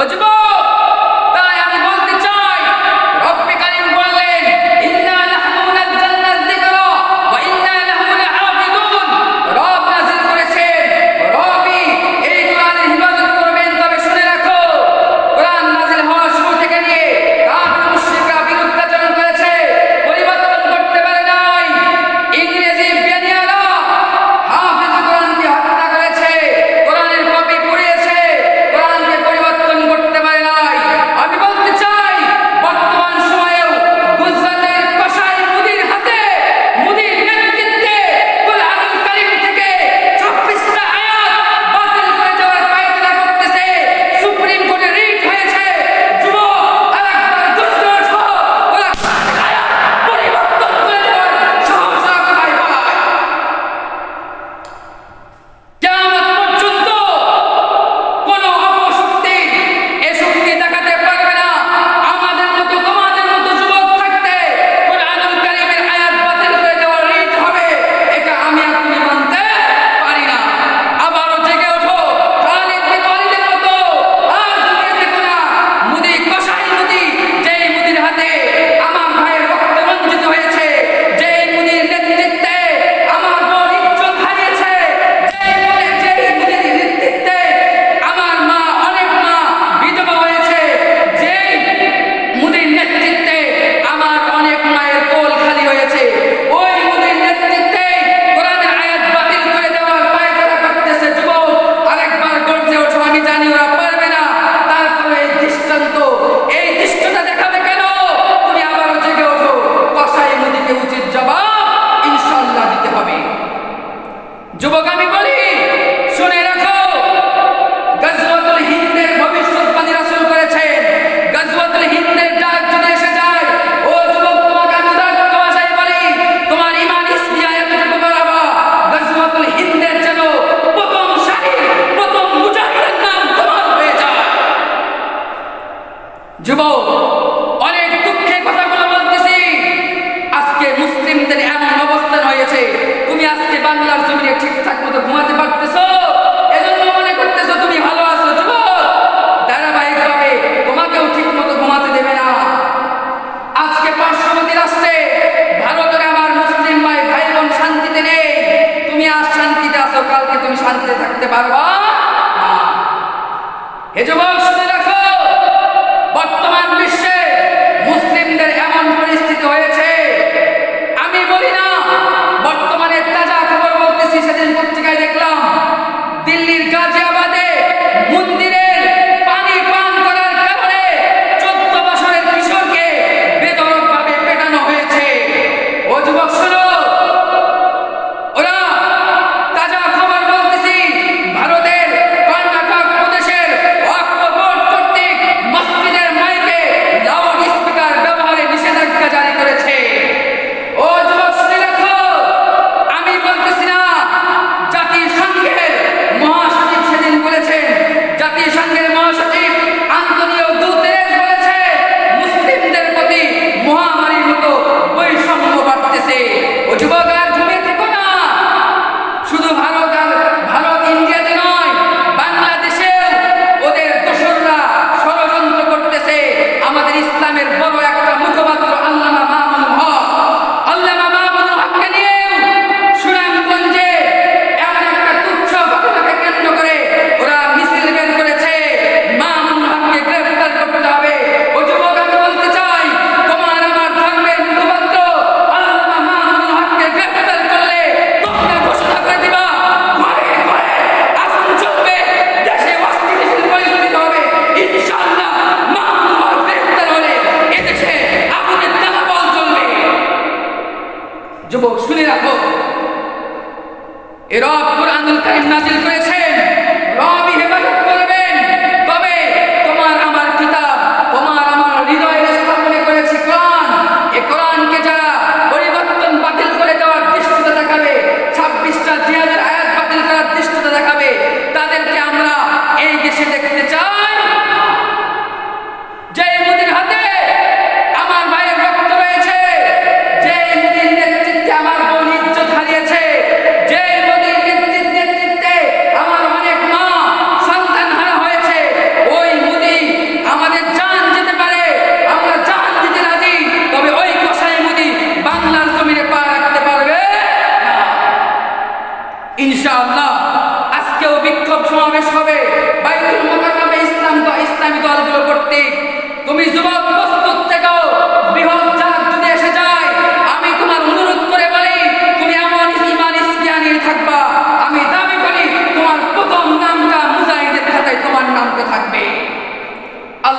ও যুবক, তাই আমি বলতে চাই, রব্বে কারীম বললেন, ইন্না নাহনু নাযালনা যিকরা ওয়া ইন্না লাহু লাহাফিজুন। রব নাযিল করেছেন, রবই এই কোরআনের হিফাজত করবেন। তবে শুনে রাখো, কোরআন নাযিল হওয়ার শুরু থেকে নিয়ে কাফির মুশরিকরা বিরুদ্ধাচরণ করেছে, পরিবর্তন করতে পারে নাই। ইংরেজি বিজ্ঞানীরা হাফেজ কোরআনকে হত্যা করেছে, কোরআনের কপি পড়িয়েছে, কোরআনকে পরিবর্তন করতে পারে নাই। আমি বলতে চাই, বর্তমান সময়েও গুজরাটের কসাই মুদির হাতে, মুদির নেতৃত্বে কোরআনুল কারীম থেকে 26টা আয়াত বাতিল করে দেওয়ার পায়তারা করতেছে। সুপ্রিম কোর্টে রিট হয়েছে। যুবক, আরেকবার গুজরাট হও, ওরা আয়াত পরিবর্তন করে দেওয়ার সাহস কোথায় পায়? কিয়ামত পর্যন্ত কোন অপশক্তি এ শক্তি দেখাতে পারবে না। আমাদের মতো, তোমাদের মতো যুবক থাকতে কোরআনুল কারীমের আয়াত বাতিল করে দেওয়ার রিট হবে, এটা আমি আপনি মানতে পারি না। আবারও জেগে ওঠো, খালিদ বিন ওয়ালিদের মতো আর ঘুমিয়ে থেকো না। মুদি, কসাই মুদি, যেই মুদির হাতে আমার ভাইয়ের রক্ত রঞ্জিত হয়েছে, যেই মুদির নেতৃত্বে আমার বোন ইজ্জত হারিয়েছে, যেই মুদির নেতৃত্বে আমার মা, অনেক মা বিধবা হয়েছে, যেই মুদির নেতৃত্বে আমার অনেক মায়ের কোল খালি হয়েছে, ওই মুদির নেতৃত্বে কোরআনের আয়াত বাতিল করে দেওয়ার পায়তারা করতেছে। যুবক, আরেকবার গর্জে ওঠো। আমি জানি ওরা পারবে না, তারপরে এই দৃশ্যটা দেখাবে কেন? তুমি আবারও জেগে ওঠো। কসাই মুদিকে উচিত জবাব ইনশাআল্লাহ দিতে হবে। যুবক, আমি বলি, শুনে রাখো, গজওয়াতুল হিন্দের ভবিষ্যৎবাণী রাসূল করেছেন। গজওয়াতুল হিন্দের ডাক যদি এসে যায়, ও যুবক, তোমাকে আমি উদাত্ত ভাষায় বলি, তোমার ঈমান ইসমিয়া এতটুকু বাড়াবা, গজওয়াতুল হিন্দের যেন প্রথম সারির প্রথম মুজাহিদের নাম তোমার হয়ে যায়। যুবক, অনেক দুঃখে কথাগুলো বলতেছি। আজকে মুসলিমদের এমন অবস্থান হয়েছে, তুমি আজকে বাংলার জমিনে ঠিকঠাক মতো ঘুমাতে পারতেছো, এজন্য মনে করতেছো তুমি ভালো আছো। যুবক, ধারাবাহিকভাবে তোমাকেও ঠিক মতো ঘুমাতে দেবে না। আজকে পার্শ্ববর্তী রাষ্ট্রে ভারতের আমার মুসলিম ভাই বোন শান্তিতে নেই। তুমি আজ শান্তিতে আছো, কালকে তুমি শান্তিতে থাকতে পারবা না। হে যুবক, শুনে রাখো, বর্তমান বিশ্বে মুসলিমদের এমন পরিস্থিতি হয়েছে, আমি বলি না, বর্তমানে তাজা খবর বলতেছি। সেদিন পত্রিকায় দেখলাম, দিল্লির গাজিয়াবাদে মন্দিরের পানি পান করার কারণে 14 বছরের কিশোরকে বেধড়কভাবে পেটানো হয়েছে। ও যুবক, শোনো, ওরা তাজা খবর বলতেছি, ভারতের কর্ণাটক প্রদেশের ওয়াকফ বোর্ড কর্তৃক মসজিদের মাইকে লাউড স্পিকার ব্যবহারে নিষেধাজ্ঞা জারি করেছে। ও যুবক, শুনে রাখো, আমি বলতেছি না। জাতিসংঘের মহাসচিব সেদিন বলেছেন, জাতিসংঘের মহাসচিব আন্তোনিও গুতেরেস বলেছে, মুসলিমদের প্রতি মহামারীর মতো বৈষম্য বাড়তেছে। ও যুবক, আর ঘুমিয়ে থেকো না। শুধু ভারত ইন্ডিয়াতে নয়, বাংলাদেশেও ওদের দোসররা ষড়যন্ত্র করতেছে। আমাদের ইসলামের বড় একটা মুখপাত্র আল্লামা মামুনুল হককে নিয়েও সুনামগঞ্জে এমন একটা তুচ্ছ ঘটনাকে কেন্দ্র করে ওরা মিছিল বের করেছে, মামুনুল হককে গ্রেফতার করতে হবে। ও যুবক, আমি বলতে চাই, তোমার আমার ধর্মের মুখপাত্র আল্লামা মামুনুল হককে গ্রেফতার করলে তোমরা ঘোষণা করে দিবা, ঘরে ঘরে আগুন জ্বলবে, দেশে অস্থিতিশীল পরিস্থিতি হবে। ইনশাআল্লাহ মামুনুল হক গ্রেফতার হলে এদেশে আগুনের দাবানল চলবে। যুবক, শুনে রাখো, এ রব কোরআনুল কারীম নাযিল করেছেন, রবই হেফাজত করবেন। তবে তোমার আমার কিতাব, তোমার আমার হৃদয়ের স্থাপনে করেছে কোরআন। এ কোরআনকে যারা পরিবর্তন বাতিল করে দেওয়ার দৃষ্টতা দেখাবে, 26টা জিহাদের আয়াত বাতিল করার দৃষ্টতা দেখাবে, তাদেরকে আমরা এই দেশে দেখতে চাই। যে মুদির হাতে আমার ভাইয়ের রক্ত রয়েছে, যে মুদির নেতৃত্বে আমার বোন ইজ্জত হারিয়েছে, যে মুদির নেতৃত্বে আমার অনেক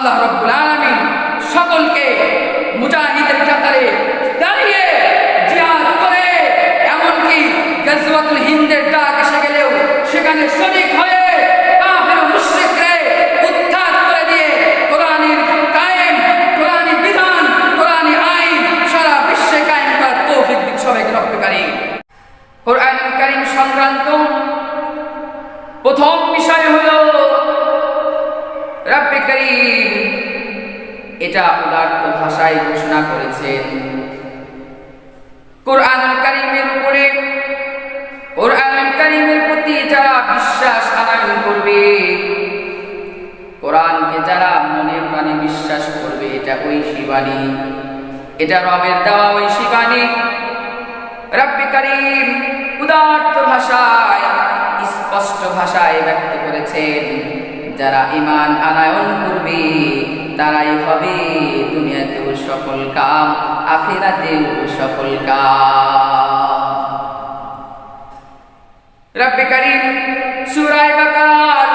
আল্লাহ রাব্বুল আলামিন সকলকে মুজাহিদের কাতারে দাঁড়িয়ে জিহাদ করে, এমনকি গাজওয়াতুল হিন্দের ডাক এসে গেলেও সেখানে শরীক হয়ে কাফের ও মুশরিকরে উৎখাত করে দিয়ে কোরআনের কায়েম, কোরআনী বিধান, কোরআনী আইন সারা বিশ্বে কায়েম করার তৌফিক দিন সবাইকে রব্বে কারীম। কোরআনুল কারীম সংক্রান্ত প্রথম বিষয় হলো রব্বে কারীম এটা উদাত্ত ভাষায় ঘোষণা করেছেন কোরআনুল কারীমের উপরে, কোরআনুল কারীমের প্রতি যারা বিশ্বাস আনয়ন করবে, কোরআনকে যারা মনে প্রাণে বিশ্বাস করবে, এটা ঐশী বাণী, এটা রবের দেওয়া ঐশী বাণী। রব্বে কারীম উদাত্ত ভাষায়, স্পষ্ট ভাষায় ব্যক্ত করেছেন যারা ঈমান আনয়ন করবে তারাই হবে দুনিয়াতেও সফল কাম, আখিরাতেও সফল কাম। রব্বে কারীম সূরা বাকারার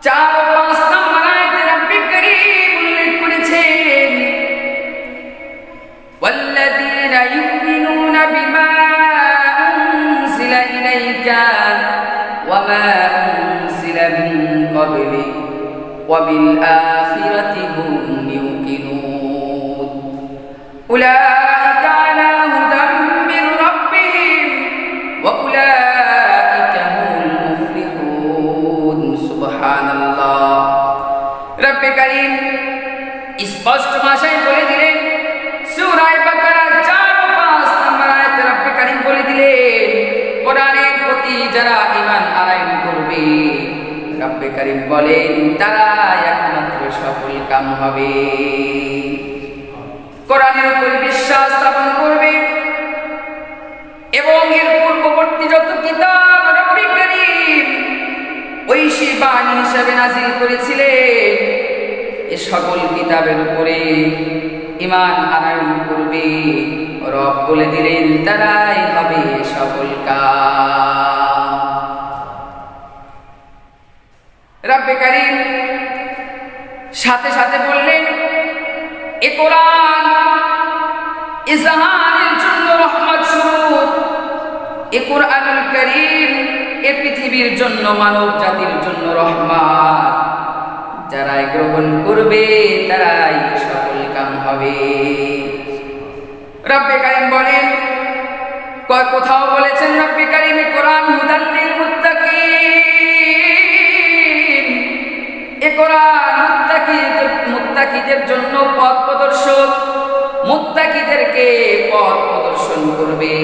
4 ও 5 নম্বর আয়াতে রব্বে কারীম উল্লেখ করেছেন ওয়াল্লাযীনা ইউমিনুনা বিমা উনজিলা ইলাইকা ওয়া মা উনজিলা মিন ক্বাবলিক ওয়া বিল আখিরাতি হুম ইউকিনুন উলাইকা আলা হুদাম মির রাব্বিহিম ওয়া উলাইকা হুমুল মুফলিহুন। সুবহানাল্লাহ। রব্বে কারীম স্পষ্ট ভাষায় বলে দিলেন, সূরা বাকারা 4 ও 5 নম্বর আয়াতে রব্বে কারীম বলে দিলেন কোরআনের প্রতি যারা ঈমান আনয়ন করবে, রব্বে কারীম বলেন তারা একমাত্র সফল কাম হবে। কোরআনের উপর বিশ্বাস স্থাপন করবে এবং এর পূর্ববর্তী যত কিতাব রব্বে কারীম ঐশী বাণী হিসেবে নাযিল করেছিলেন, এ সকল কিতাবের উপরে ঈমান আনয়ন করবে, রব বলে দিলেন তারাই হবে সফল কাম। রব্বে কারীম সাথে সাথে বললেন এ কোরআন এ জাহানের জন্য রহমত স্বরূপ, এ কোরআনুল কারীম এ পৃথিবীর জন্য, মানব জাতির জন্য রহমত। যারা গ্রহণ করবে তারাই সফল কাম হবে। রব্বে কারীম বলেন, কোথাও বলেছেন রব্বে কারীম কোরআন হুদাল লিল মুত্তাকিন, এ কোরআন মুত্তাকিদের জন্য পথ প্রদর্শক, মুত্তাকিদেরকে পথ প্রদর্শন করবে,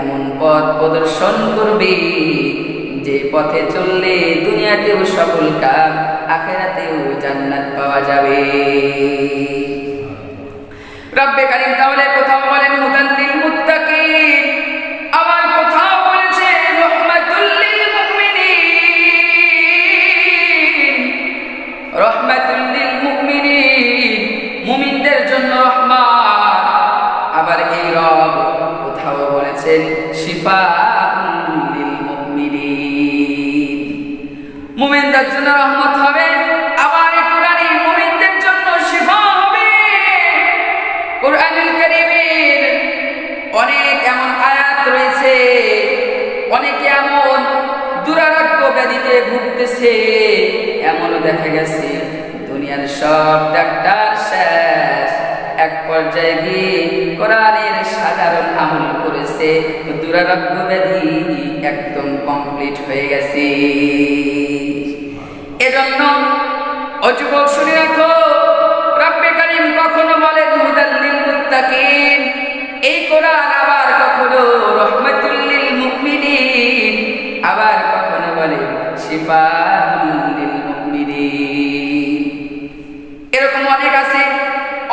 এমন পথ প্রদর্শন করবে যে পথে চললে দুনিয়াতেও সফল কাম, আখিরাতেও জান্নাত পাওয়া যাবে। রব্বে কারীম তাহলে কোথাও বলেন হুদাল লিল মুত্তাকিন, আবার কোথাও বলেছেন রাহমাতুল লিল মুমিনিন, রাহমাতুল লিল মুমিনিন, মুমিনদের জন্য রহমত। আবার এই রব কোথাও বলেছেন শিফাউল লিল মুমিনিন, মুমিনদের জন্য রহমত হবে, আবার এই কোরআনই মুমিনদের জন্য শিফা হবে। কোরআনুল কারীমের অনেক এমন আয়াত রয়েছে, অনেকে এমন দুরারোগ্য ব্যাধিতে ভুগতেছে, এমনও দেখা গেছে দুনিয়ার সব ডাক্তার শেষ, এক পর্যায়ে গিয়ে কোরআনের সাধারণ আমল করেছে, দুরারোগ্য ব্যাধি একদম কমপ্লিট হয়ে গেছে। এজন্য ও যুবক শুনে রাখো, রব্বে কারীম কখনো বলেন হুদাল লিল মুত্তাকিন, এই কোরআন আবার কখনো রাহমাতুল লিল মুমিনিন, আবার কখনো বলে শিফাউল লিল মুমিনিন। এরকম অনেক আছে,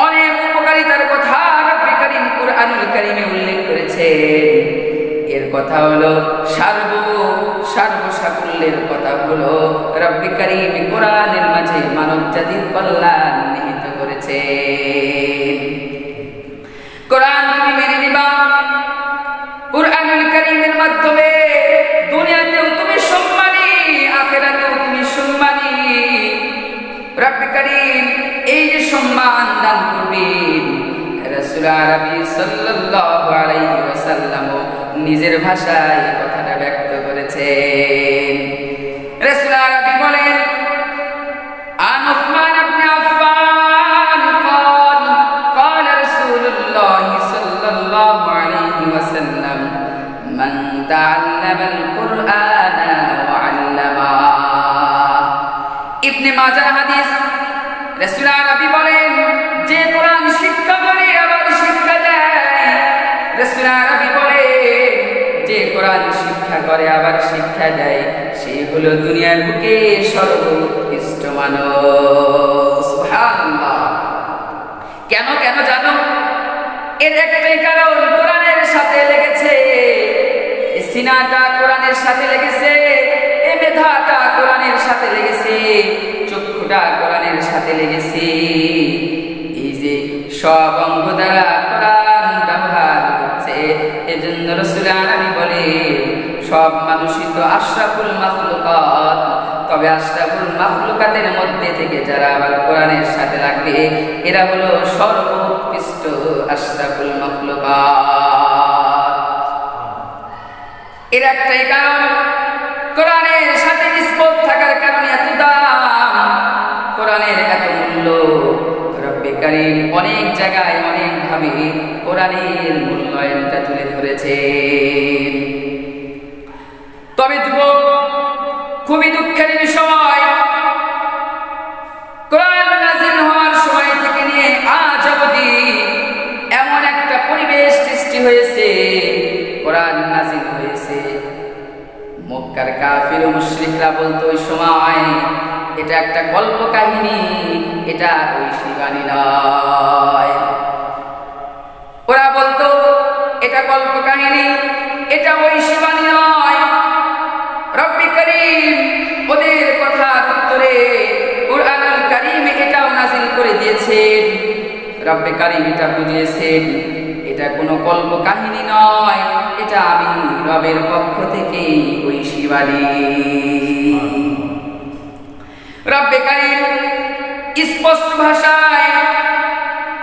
অনেক উপকারিতার কথা রব্বে কারীম কোরআনুল কারীমে উল্লেখ করেছেন। এর কথা হলো সর্বসাকুল্যের কথা হলো রব্বে কারীম কোরআনের মাঝে মানব জাতির কল্যাণ নিহিত করেছেন। কোরআন তুমি মেনে নিবা, কোরআনুল কারীমের মাধ্যমে দুনিয়াতেও তুমি সম্মানী, আখিরাতেও তুমি সম্মানী। রব্বে কারীম এই যে সম্মান দান করবেন, রাসূল আরবি সাল্লাল্লাহু আলাইহি ওয়াসাল্লাম নিজের ভাষায় কথাটা ব্যক্ত করেছেন। রাসূল আরবি বলেন, আন উসমান ইবনে আফফান قال قال رسول الله صلى الله عليه وسلم من تعلم القرآن وعلمه। ইবনে মাজাহ হাদিস। রাসূল আরবি বলেন, যে কোরআন শিক্ষা করে আবার শিক্ষা দেয়। রাসূল আরবি বলে, যে কোরআন শিক্ষা করে আবার শিক্ষা দেয়, সে হলো দুনিয়ার বুকে সর্বোৎকৃষ্ট মানব। সুবহানাল্লাহ। কেন কেন জানো? এর একটাই কারণ, কোরআনের সাথে লেগেছে। এই সিনাটা কোরআনের সাথে লেগেছে, এই মেধাটা কোরআনের সাথে লেগেছে, চক্ষুটা কোরআনের সাথে লেগেছে। এই যে সব অঙ্গ দ্বারা কোরআন ব্যবহার হচ্ছে, এজন্য রাসূল আরবি বলে, সব মানুষই তো আশরাফুল মাখলুকাত, তবে আশরাফুল মাখলুকাতের মধ্যে থেকে যারা আবার কোরআনের সাথে লাগবে, এরা হলো সর্বোৎকৃষ্ট আশরাফুল মাখলুকাত। এর একটাই কারণ, কোরআনের সাথে নিসবত থাকার কারণে এত দাম, কোরআনের এত মূল্য। রব্বে কারীম অনেক জায়গায় অনেক ভাবে কোরআনের মূল্যায়নটা তুলে ধরেছেন। তবে যুবক, খুবই দুঃখের বিষয়, কোরআন নাযিল হওয়ার সময় থেকে নিয়ে আজ অবধি এমন একটা পরিবেশ সৃষ্টি হয়েছে, কোরআন নাযিল হয়েছে, মক্কার কাফির ও মুশরিকরা বলতো ওই সময়, এটা একটা গল্প কাহিনী, এটা ঐশীবাণী নয়। ওরা বলতো এটা গল্প কাহিনী, এটা ঐশীবাণী নয়। রব্বে কারীম ওদের কথার উত্তরে কুরআনুল কারীমে এটাও নাযিল করে দিয়েছেন। রব্বে কারীম এটা বুঝিয়েছেন, এটা কোনো গল্প কাহিনী নয়, এটা আমি রবের পক্ষ থেকে ঐশীবাণী। রব্বে কারীম স্পষ্ট ভাষায়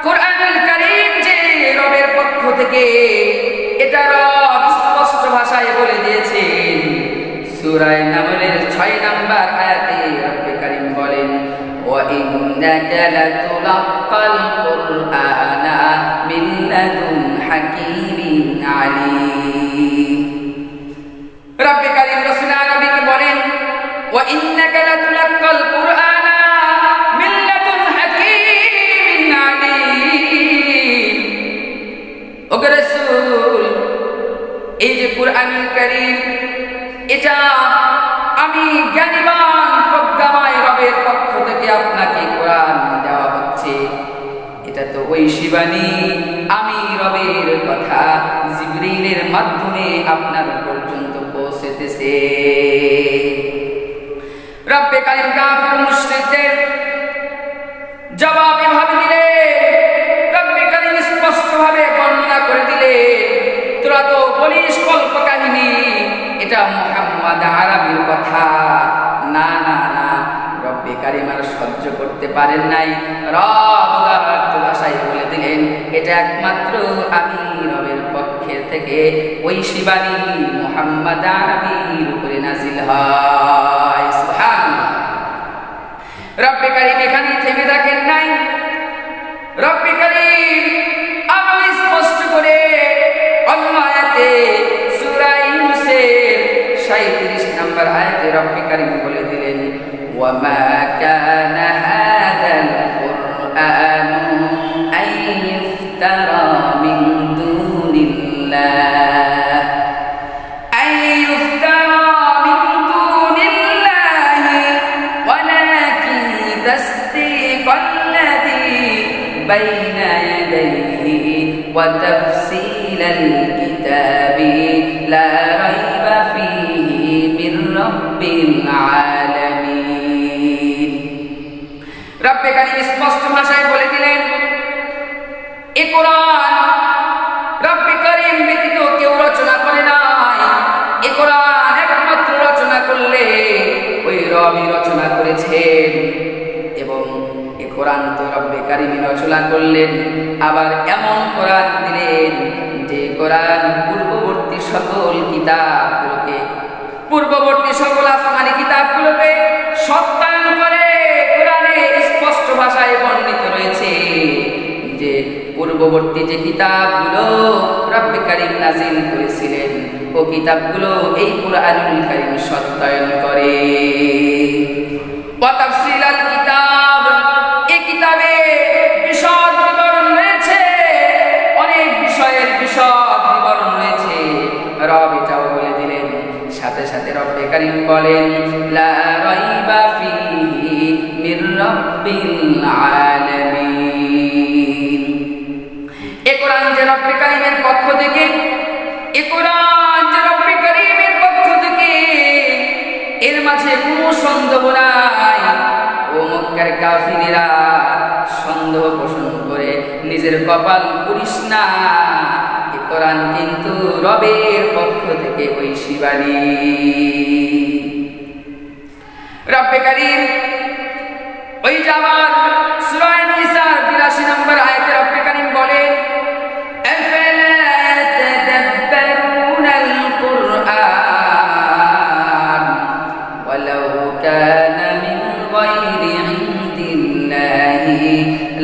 কুরআনুল কারীম যে রবের পক্ষ থেকে, এটা রব স্পষ্ট ভাষায় বলে দিয়েছেন। সূরা নামলের 6 নম্বর আয়াতে রব্বে কারীম বলেন, ওয়া ইন্নাকা লাতুলাক্কাল কুরআনা মিন লাদুন হাকীমিন আলীম। রব্বে কারীম রাসূল আরবিকে বলেন, ওয়া ইন্নাকা লাতুলাক্কাল কুরআনা মিন লাদুন হাকীমিন আলীম। ওগো রাসূল, এই যে কুরআনুল কারীম, এটা আমি জ্ঞানীবান প্রজ্ঞাময় রবের পক্ষ থেকে আপনাকে কোরআন দেওয়া হচ্ছে, এটা তো ঐশীবাণী, আমি রবের কথা জিবরীলের মাধ্যমে আপনার পর্যন্ত পৌঁছেতেছে। রব্বে কারীম কাফির মুশরিকদের জবাব এভাবে দিলেন, রব্বে কারীম স্পষ্টভাবে বর্ণনা করে দিলেন, তোরা তো বলিস কল্প কাহিনী, এটা মুহাম্মদ আরবির কথা। না না না, রব্বে কারীম আর সহ্য করতে পারেন নাই, রব উদারত ভাষায় বলে দিলেন, এটা একমাত্র আমি রবের পক্ষের থেকে ঐশীবাণী মুহাম্মদ আরবির উপরে নাযিল হয়। সুবহানাল্লাহ। রব্বে কারীম এখানেই থেমে থাকেন নাই। রব্বে কারীম আরো স্পষ্ট করে অন্য আয়াতে সূরা ইউনূসের 37 নম্বর আয়াতে রব্বে কারীম বলে দিলেন, ওয়া মা কানা হাযাল কুরআনু আন ইফতারা মিন দুনিল্লাহ আন ইফতারা মিন দুনিল্লাহি ওয়ালাকিন তাসদীকাল্লাযী বাইনা ইয়াদাইহি ওয়া তাফসীলাল কিতাবি লা রাইবা ফীহি মির রাব্বিল আলামিন। রব্বে কারীম স্পষ্ট ভাষায় বলে দিলেন, এই কোরআন রব্বে কারীম ব্যতীত কেউ রচনা করে নাই। এই কোরআন একমাত্র রচনা করলে ওই রবই রচনা করেছেন। এবং এ কোরআন তো রব্বে কারিম রচনা করলেন, আবার এমন কোরআন দিলেন যে কোরআন পূর্ববর্তী সকল কিতাবগুলোকে, পূর্ববর্তী সকল আসমানি কিতাবগুলোকে সত্যায়ন করে। কোরআনে স্পষ্ট ভাষায় বর্ণিত রয়েছে যে পূর্ববর্তী যে কিতাবগুলো রব্বে কারিম নাযিল করেছিলেন ও কিতাবগুলো এই কুরআনুল কারীম সত্যায়ন করে। ওয়া তাফসীলাল কিতাব, এই কিতাবে বিশদ বিবরণ রয়েছে, অনেক বিষয়ের বিশদ বিবরণ রয়েছে। রব এটাও বলে দিলেন, সাথে সাথে রব্বে কারীম বলেন লা রাইবা ফীহি মির রাব্বিল আলামিন। এ কোরআন যে রব্বে কারীমের পক্ষ থেকে, এ কোরআন যে রব্বে কারীমের পক্ষ থেকে, এর মাঝে কোনো সন্দেহ নাই। ও মক্কার কাফিরেরা সন্দেহ পোষণ করে নিজের কপাল পুড়িস না, এ কোরআন কিন্তু রবের পক্ষ থেকে ঐশী বাণী। রব্বে কারীম ওই যাবার সূরা নিসার ৮২ নম্বর আয়াতে রব্বে কারীম বলেন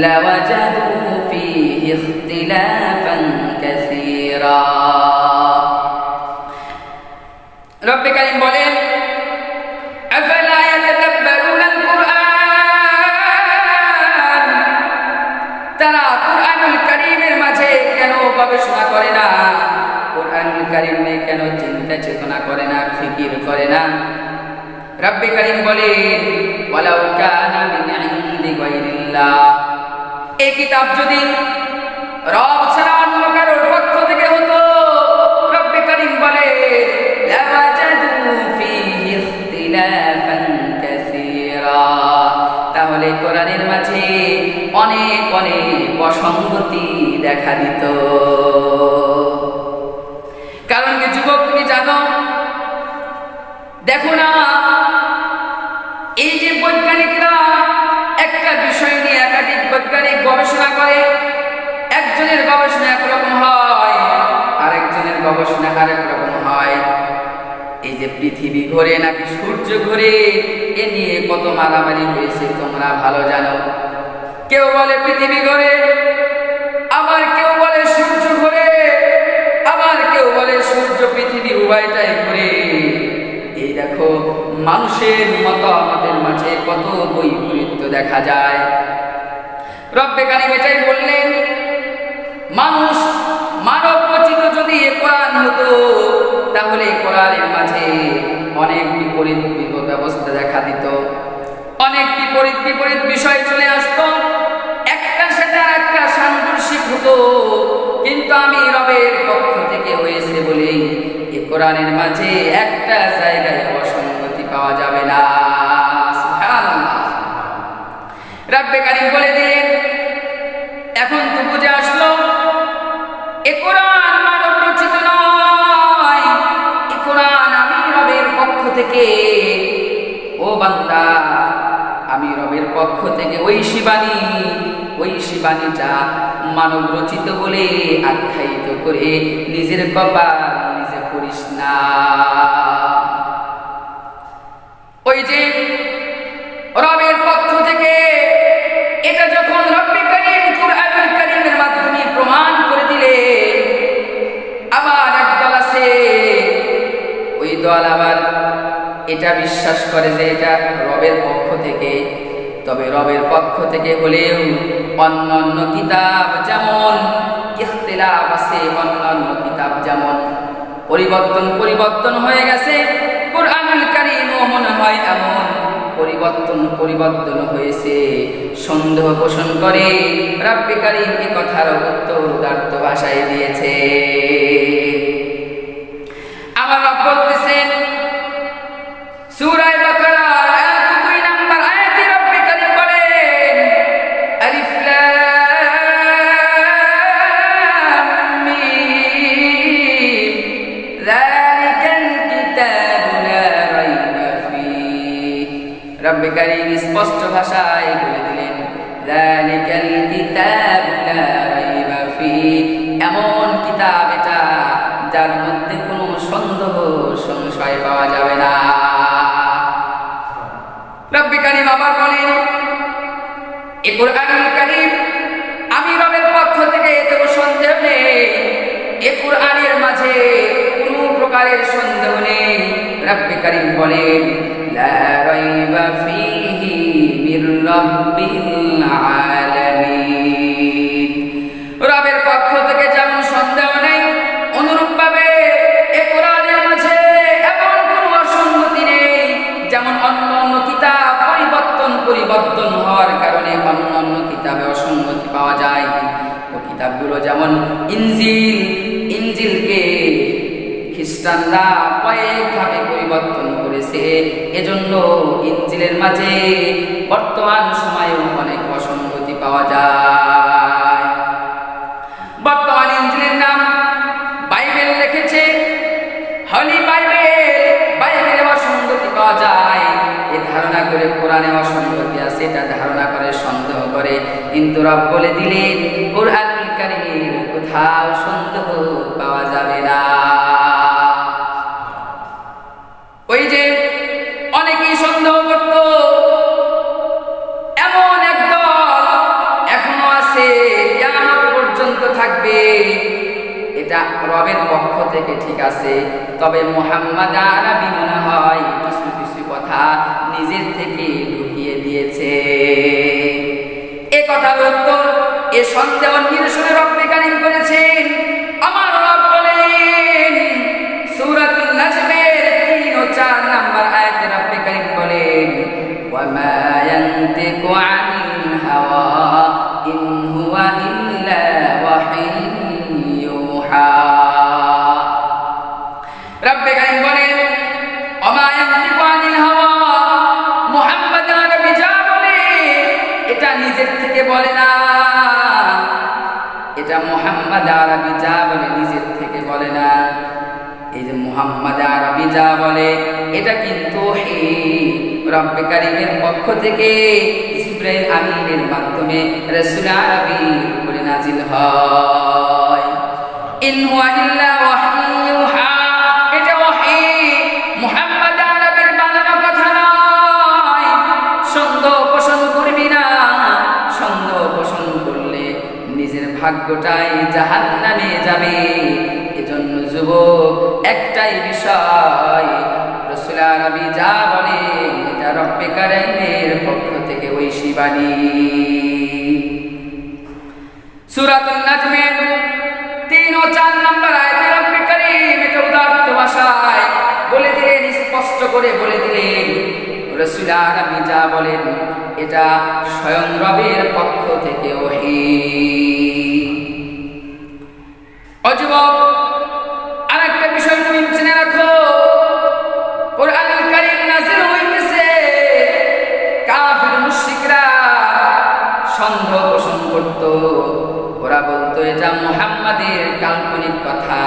لوجدوا فيه اختلافا كثيرا। رب كريم বলেন أفلا يتدبرون القرآن، তারা কুরআনুল কারীমের মাঝে কেন গবেষণা করে না, কুরআনুল কারীম নিয়ে কেন চিন্তা চেতনা করে না, ফিকির করে না। রব্বে কারীম বলেন ওয়ালাউ কানা মিন ইনদি গায়রিল্লাহ, এই কিতাব যদি রব ছাড়া অন্য কারোর পক্ষ থেকে হতো, রব্বে কারীম বলে লাওয়াজাদু ফীহি ইখতিলাফান কাসীরা, তাহলে কোরআনের মাঝে অনেক অনেক অসঙ্গতি দেখা দিত। কারণ কি যুবক, তুমি জানো, দেখো না এই যে বৈজ্ঞানিকরা একটা বিষয় নিয়ে একাধিক বৈজ্ঞানিক গবেষণা করে, একজনের গবেষণা একরকম হয়, আরেকজনের গবেষণা আরেক রকম হয়। এই যে পৃথিবী ঘোরে নাকি সূর্য ঘোরে, এ নিয়ে কত মারামারি হয়েছে তোমরা ভালো জানো। কেউ বলে পৃথিবী ঘোরে, আবার কেউ বলে সূর্য ঘোরে, আবার কেউ বলে সূর্য পৃথিবী উভয়টাই ঘোরে। এই দেখো মানুষের মতো আমাদের মাঝে কত বৈপরীত্য দেখা যায়। রব্বে কারীম এটাই বললেন, মানুষ মানব রচিত যদি এ কোরআন হতো, তাহলে কোরআনের মাঝে অনেক বিপরীত ব্যবস্থা দেখা দিত, অনেক বিপরীত বিপরীত বিষয় চলে আসতো, একটা সাথে একটা সাংঘর্ষিক হতো। কিন্তু আমি রবের পক্ষ থেকে হয়েছে বলেই এই কোরআনের মাঝে একটা জায়গায় অসঙ্গতি পাওয়া যাবে না। সুবহানাল্লাহ। রব্বে কারীম বলে দিলেন, এখন তো বুঝে আসলো এ কোরআন মানব রচিত নয়, এ কোরআন আমি রবের পক্ষ থেকে। ও বান্দা, আমি রবের পক্ষ থেকে ঐশী বাণী, ঐশী বাণীটা মানব রচিত বলে আখ্যায়িত করে নিজের কপাল নিজে করিস না। ওই যে রবের পক্ষ থেকে এটা যখন রব্বে কারীম কুরআনুল কারীমের মাধ্যমে প্রমাণ করে দিলে, আবার একদল আছে, ওই দল আবার এটা বিশ্বাস করে যে এটা রবের পক্ষ থেকে। তবে রবের পক্ষ থেকে হলেও অন্যান্য কিতাব যেমন ইখতিলাফ আছে, অন্যান্য কিতাব যেমন পরিবর্তন হয়ে গেছে, কুরআনুল কারীমও মনে হয় এমন পরিবর্তন হয়েছে। সন্দেহ পোষণ করে রব্বে কারীম এই কথার উত্তর উদাত্ত ভাষায় দিয়েছে। আমার রব বলতেছেন সূরা বাকারা 2 নম্বর আয়াতে রব্বে কারীম বলেন আলিফ লাম মিম যালিকাল কিতাবু লা রাইবা ফীহ। রব্বে কারীম স্পষ্ট ভাষায় বলে দিলেন, যালিকাল কিতাবু লা রাইবা ফীহি, এমন কিতাব এটা যার মধ্যে কোনো সন্দেহ সংশয় পাওয়া যাবে না। রব্বে কারীম আবার বলেন, এই কুরআনুল কারীম আমি রবের পক্ষ থেকে কোনো সন্দেহ নেই, এই কুরআনের মাঝে কোনো প্রকারের সন্দেহ নেই। রব্বে কারীম বলেন, লা রাইবা ফীহি মির রাব্বিল আলামিন, রবের পক্ষ থেকে যেমন সন্দেহ নেই, অনুরূপভাবে এই কোরআনের মাঝে এমন কোনো অসঙ্গতি নেই। যেমন অন্যান্য কিতাব পরিবর্তন হওয়ার কারণে অন্যান্য কিতাবে অসঙ্গতি পাওয়া যায়, ও কিতাবগুলো যেমন ইনজিলকে খ্রিস্টানরা কয়েকভাবে পরিবর্তন করেছে, এজন্য ইনজিলের মাঝে বর্তমান সময়েও অনেক অসঙ্গতি পাওয়া যায়। বর্তমান ইনজিলের নাম বাইবেল লিখেছে, হলি বাইবেলে অসঙ্গতি পাওয়া যায়। এই ধারণা করে কোরআনে অসঙ্গতি আছে, এটা ধারণা করে সন্দেহ করে। কিন্তু রব বলে দিলেন, কুরআনুল কারীমের কোথাও সন্দেহ পাওয়া যাবে না। ওই যে অনেকেই সন্দেহ করত, এমন এক দল এখনো আছে, কিয়ামত পর্যন্ত থাকবে, এটা রবের পক্ষ থেকে ঠিক আছে, তবে মুহাম্মদ আরবি মনে হয় কিছু কিছু কথা নিজের থেকে ঢুকিয়ে দিয়েছে। এ কথার উত্তর, এ সন্দেহ নিরসনে রব্বে কারীম করেছেন। আমার রব বলেন সূরাতুন নাজমের 3 ও 4 নম্বর আয়াতে রব্বে কারীম বলেন, ওয়া মা ইয়ানতিকু আনিল হাওয়া ইন হুয়া ইল্লা ওয়াহিয়ুন ইউহা। রব্বে কারীম বলেন, ওয়া মা ইয়ানতিকু আনিল হাওয়া, মুহাম্মদ আরবি যা বলে এটা নিজের থেকে বলে না, এটা মুহাম্মদ আরবি যা বলে নিজের থেকে বলে না। এই যে মুহাম্মদ আরবি যা বলে এটা কিন্তু রব্বে কারীমের পক্ষ থেকে জিবরাইল আমিনের মাধ্যমে রাসূল আরবির উপরে নাজিল হয়। ইন হুয়া ইল্লা ওয়াহিয়ুহা, এটা ওহী, মুহাম্মদ আরবির বানানো কথা নয়। সন্দেহ পোষণ করবি না, সন্দেহ পোষণ করলে নিজের ভাগ্যটাই জাহান্নামে যাবে। এজন্য যুবক, একটাই বিষয়, রাসূল আরবি যা বলেন এটা রব্বে কারীমের পক্ষ থেকে ঐশী বাণী। সূরাতুন নাজমের 3 ও 4 নম্বর আয়াতে রব্বে কারীম এটা উদাত্ত ভাষায় বলে দিলেন, স্পষ্ট করে বলে দিলেন, রাসূল আরবি যা বলেন এটা স্বয়ং রবের পক্ষ থেকে ওহী। ও যুবক, আরেকটা বিষয় তুমি জেনে রাখো, কুরআনুল কারীম নাযিল হইতেছে, কাফির মুশরিকরা সন্দেহ পোষণ করত। ওরা বলতো এটা মুহাম্মাদের কাল্পনিক কথা,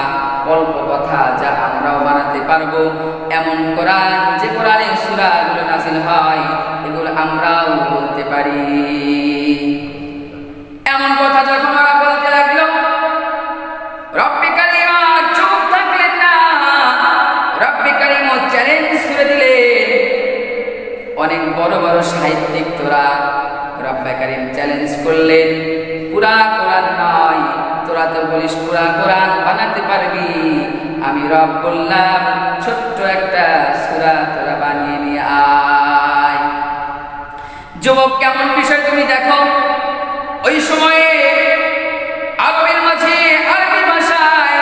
কল্প কথা, যা আমরাও বানাতে পারবো। এমন কোরআন, যে কোরআনে সূরাগুলো নাযিল হয়, এগুলো আমরাও বলতে পারি। এমন কথা যখন ওরা বলতে লাগলো, রব্বে কারীম আর চুপ থাকলেন না। রব্বে কারীম চ্যালেঞ্জ ছুড়ে দিলেন। অনেক বড় বড় সাহিত্যিক তোরা, রব্বে কারীম চ্যালেঞ্জ করলেন, পুরা কোরআন নয়, তোরা তো বলিস পুরা কোরআন বানাতে পারবি, আমি রব বললাম ছোট্ট একটা সূরা তোরা বানিয়ে নিয়ে আয়। যুবক, কেমন বিষয় তুমি দেখো, ওই সময়ে আরবের মাঝে আরবি ভাষায়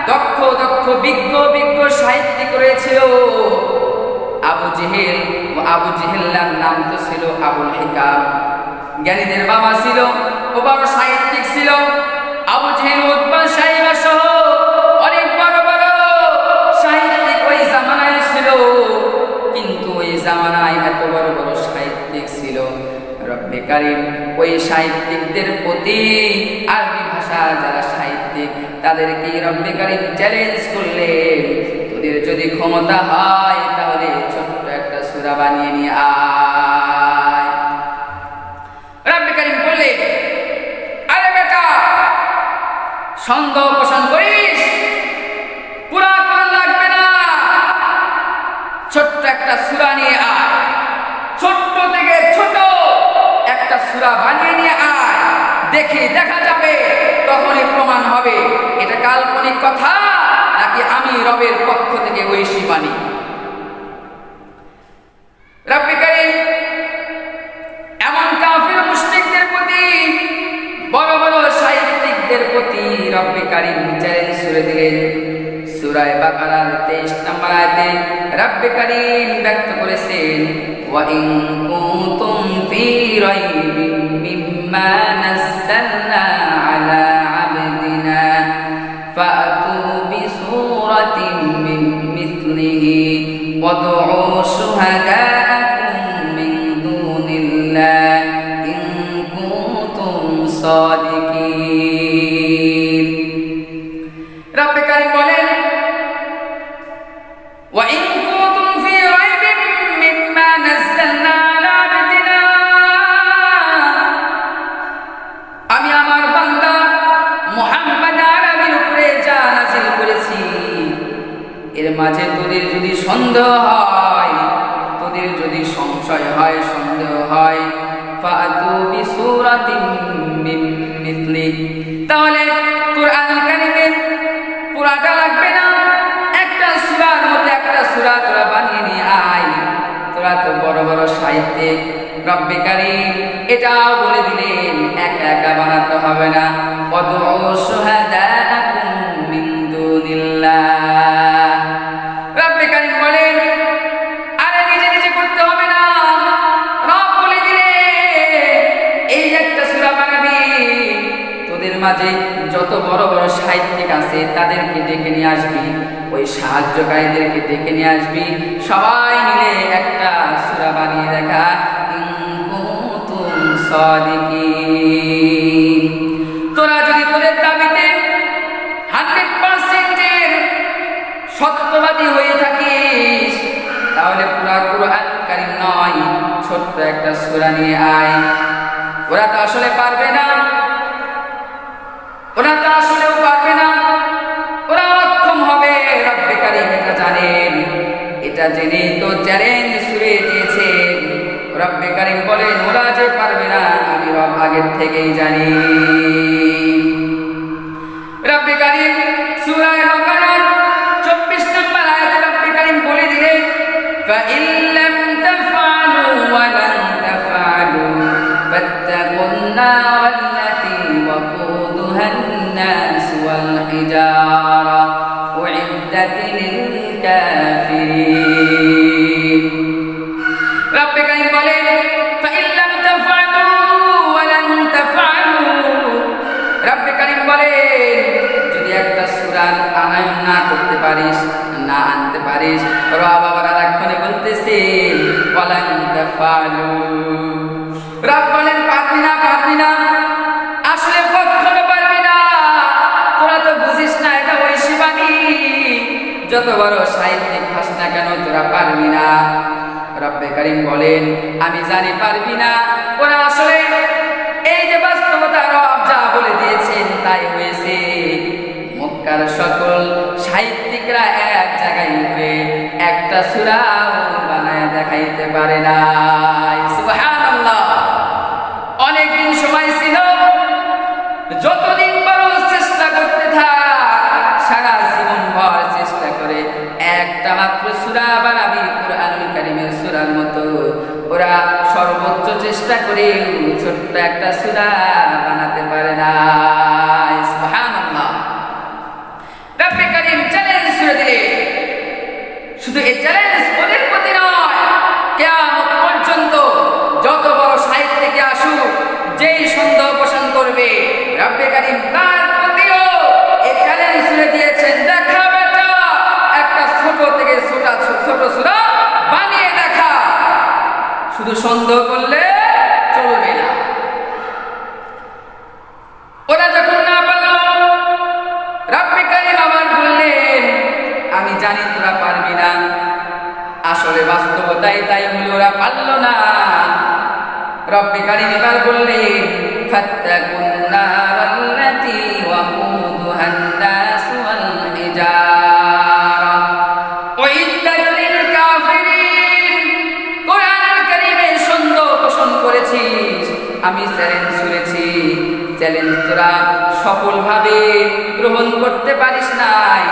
দক্ষ বিজ্ঞ সাহিত্যিক রয়েছিল। আবু জেহেলের নাম তো ছিল আবুল হিকাম, জ্ঞানীদের বাবা ছিল, ও বড় সাহিত্যিক ছিল। আবু জেহেল, উতবা, শাইবা সহ অনেক বড় বড় সাহিত্যিক ওই জামানায় ছিল। কিন্তু ওই জামানায় এত বড় বড় সাহিত্যিক ছিল, রব্বে কারীম ওই সাহিত্যিকদের প্রতি, আরবি ভাষা যারা সাহিত্যিক তাদেরকে রব্বে কারীম চ্যালেঞ্জ করলেন, তোদের যদি ক্ষমতা হয় তাহলে ছোট্ট একটা সূরা বানিয়ে নিয়ে আয়। সন্দেহ পোষণ করিস, পুরা কোরআন লাগবে না, ছোট্ট একটা সূরা নিয়ে আয়, ছোট্ট থেকে ছোট একটা সূরা বানিয়ে নিয়ে আয়, দেখা যাবে, তখনই প্রমাণ হবে এটা কাল্পনিক কথা নাকি আমি রবের পক্ষ থেকে ঐশী বাণী। রব্বে কারীম এমন কাফির মুশরিকদের প্রতি, বড় বড় সাহিত্যিকদের প্রতি রব্বে কারীম চ্যালেঞ্জ ছুড়ে দিলেন। সূরা বাকারার 23 নম্বর আয়াতে রব্বে কারীম ব্যক্ত করেছেন, ওয়া ইন কুনতুম ফি রাইবিন মিম্মা নাযালনা আলা আবদিনা ফাতু বিসূরাতিন মিন মিথলিহি ওয়াদউ শুহাদাআকুম মিন দুনিল্লাহ ইন কুনতুম সাদিকিন। রব্বে কারীম বলেন, ওয়া ইন কুনতুম ফি রাইবিন মিম্মা নাযালনা আলা আবদিনা, আমি আমার বান্দা মুহাম্মদ আরবির উপরে যা নাযিল করেছি এর মাঝে তোদের যদি সন্দেহ হয়, তোদের যদি সংশয় হয়, সন্দেহ হয়, ফাতু বিসূরাতিন মিন মিথলি, তাহলে কুরআনুল কারীমের পুরাটা লাগবে না, একটা সূরার মধ্যে একটা সূরা তোরা বানিয়ে নিয়ে আয়। তোরা তো বড় বড় সাহিত্যিক, রব্বে কারীম এটাও বলে দিলেন একা একা বানাতে হবে না, ওয়াদউ শুহাদাআকুম মিন দুনিল্লাহ। রব্বে কারীম বলেন আরে নিজে নিজে করতে হবে না, রব বলে দিলেন এই একটা সূরা বানাবি, তোদের মাঝে যত বড় বড় সাহিত্যিক আছে তাদেরকে ডেকে নিয়ে আসবি, ওই সাহায্যকারীদেরকে ডেকে নিয়ে আসবি, সবাই মিলে একটা সূরা বানিয়ে দেখা, ইন কুনতুম সাদিকিন। তোরা যদি তোদের দাবিতে 100% এর সত্যবাদী হয়ে থাকিস, তাহলে পুরা কুরআন কারীম নয়, ছোট্ট একটা সূরা নিয়ে আয়। ওরা তো আসলে পারবে না, ওরা তো আসলেও পারবে না, ওরা অক্ষম হবে, রব্বে কারীম এটা জানেন, এটা জেনেই তো চ্যালেঞ্জ ছুড়ে দিয়েছেন। রব্বে কারীম বলেন ওরা যে পারবে না আমি রব আগের থেকেই জানি। রব্বে কারীম সূরা বাকারার 24 নম্বর আয়াতে রব্বে কারীম বলে দিলেন, ফাইন লাম তাফআলু ওয়া লান তাফআলু ফাত্তাকুন নারাল্লাতী ওয়াকুদুহান নাস ওয়াল হিজারা উইদ্দাত লিল কাফিরিন। রব্বে কারীম বলেন ফাইন লাম তাফআলু ওয়া লান তাফআলু, রব্বে কারীম বলেন যদি একটা সূরা আনায়ন না করতে পারিস, না আনতে পারিস, রব আবার আরেকখানে বলতেছেন ওয়া লান তাফআলু, রব বলেন পারবি না, পারবি না, আসলে কখনো পারবি না, তোরা তো বুঝিস না এটা ঐশী বাণী, যত বড় সাহিত্যিক হাস না কেন তোরা পারবি না। রব্বে কারীম বলেন আমি জানি পারবি না, ওরা আসলে এই যে বাস্তবতা রব যা বলে দিয়েছেন তাই হয়েছে। মক্কার সকল সাহিত্যিকরা এক জায়গায় হয়ে একটা সূরা বানায় দেখাইতে পারে না। সুবহানাল্লাহ। অনেকদিন সময় ছিল, যতদিন পারো চেষ্টা করতে থাক, সারা জীবন ভর চেষ্টা করে একটা মাত্র সূরা বানাবি কুরআনুল কারীমের সূরার মতো। ওরা সর্বোচ্চ চেষ্টা করে ছোট্ট একটা সূরা বানাতে পারে না। সুবহানাল্লাহ। রব্বে কারীম চ্যালেঞ্জ ছুড়ে দিলেন, শুধু এই চ্যালেঞ্জ ওদের প্রতি নয়, কিয়ামত পর্যন্ত যত বড় সাহিত্যিক আসুক, যেই সন্দেহ পোষণ করবে রব্বে কারীম তার প্রতিও এই চ্যালেঞ্জ ছুড়ে দিয়েছেন, দেখা বেটা একটা ছোট থেকে ছোট সূরা বানিয়ে দেখা, শুধু সন্দেহ করলে চলবে না। ওরা যখন না পারল, রব্বে কারীম আবার বললেন আমি জানি তোরা পারবি না, আসলে বাস্তবতাই তাই হলো ওরা পারল না। রব্বে কারীম এবার বললেন ফাত্তাকুন নারাল্লাতী ওয়াকুদুহা আমি চ্যালেঞ্জ ছুড়েছি, চ্যালেঞ্জ তোরা সফলভাবে গ্রহণ করতে পারিস নাই,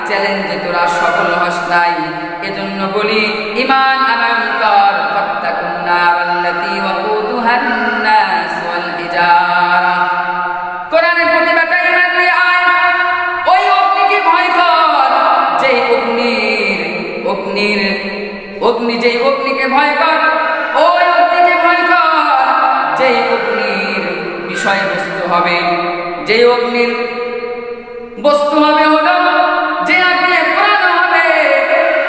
চ্যালেঞ্জে তোরা সফল হস নাই। এজন্য বলি ঈমান আনয়ন কর, ফাত্তাকুন নারাল্লাতী ওয়াকুদুহান নাস ওয়াল হিজারা। কোরআনের প্রতি বেটা ঈমান নিয়ে আয়, ওই অগ্নিকে ভয় কর, যেই যেই অগ্নিকে ভয় কর, ওই অগ্নিকে ভয় কর, যেই অগ্নির বিষয়বস্তু হবে, যেই অগ্নির বস্তু হবে হলো, যে আগুনে পোড়ানো হবে,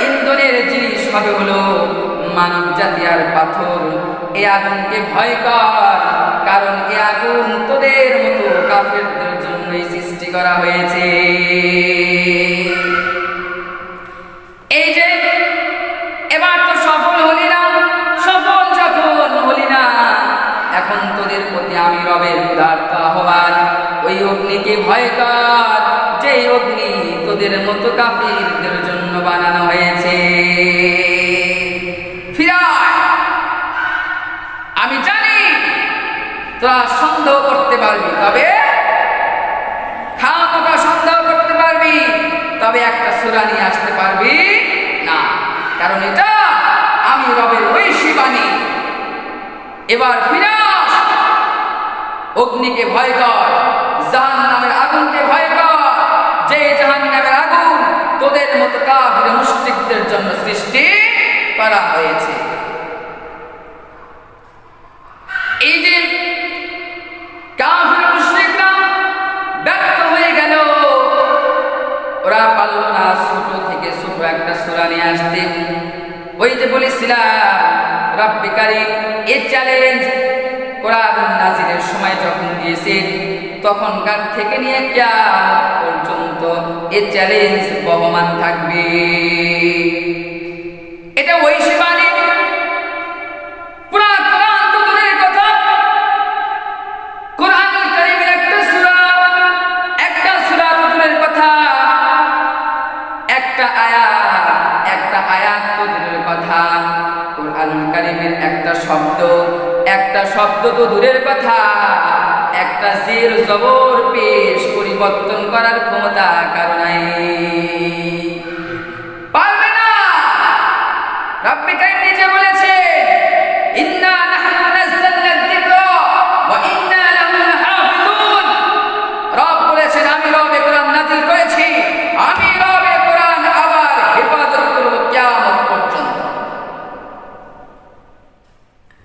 ইন্ধনের জিনিস হবে হলো মানব জাতি আর পাথর। এ আগুনকে ভয় কর, কারণ এ আগুন তোদের মতো কাফেরদের জন্যই সৃষ্টি করা হয়েছে। এই যে এবার তো সফল হলি না, সফল যখন হলি না, এখন তোদের প্রতি আমি রবের উদারত আহ্বান, ওই অগ্নিকে ভয় কর, যেই অগ্নি তোদের মতো কাফিরদের জন্য বানানো হয়েছে। ফিরায়, আমি জানি তোরা সন্দেহ করতে পারবি, তবে খামখা সন্দেহ করতে পারবি, তবে একটা সূরা নিয়ে আসতে পারবি না, কারণ এটা আমি রবের ঐশী বাণী। এবার ফিরাস, অগ্নিকে ভয় কর, জাহান্নামের আগুনকে ভয় কর, যে জাহান্নামের আগুন তোদের মতো কাফির মুশরিকদের জন্য সৃষ্টি করা হয়েছে। এই যে কাফির মুশরিকরা ব্যর্থ হয়ে গেল, ওরা পারল না ছোট থেকে ছোট একটা সূরা নিয়ে আসতে। ওই যে বলেছিলাম রব্বে কারীম এই চ্যালেঞ্জ কোরআন নাযিলের সময় যখন দিয়েছে, তখনকার থেকে নিয়ে কিয়ামত পর্যন্ত এই চ্যালেঞ্জ বহমান থাকবে। এটা ঐশী বাণী, পুরা কোরআন তো দূরের কথা, কোরআনুল কারীমের একটা সূরা তো দূরের কথা, একটা আয়াত তো দূরের কথা, কোরআনুল কারীমের একটা শব্দ তো দূরের কথা, একটা জের জবর পেশ পরিবর্তন করার ক্ষমতা কারো নাই, পারবে না। রব্বে কারীম নিজে বলেছে, ইন্না নাহনু নাযালনা যিকরা ওয়া ইন্না লাহু লাহাফিজুন। রব বলেছেন, আমি রব কোরআন নাযিল করেছি, আমি রব কোরআন আবার হেফাজত করব কিয়ামত পর্যন্ত।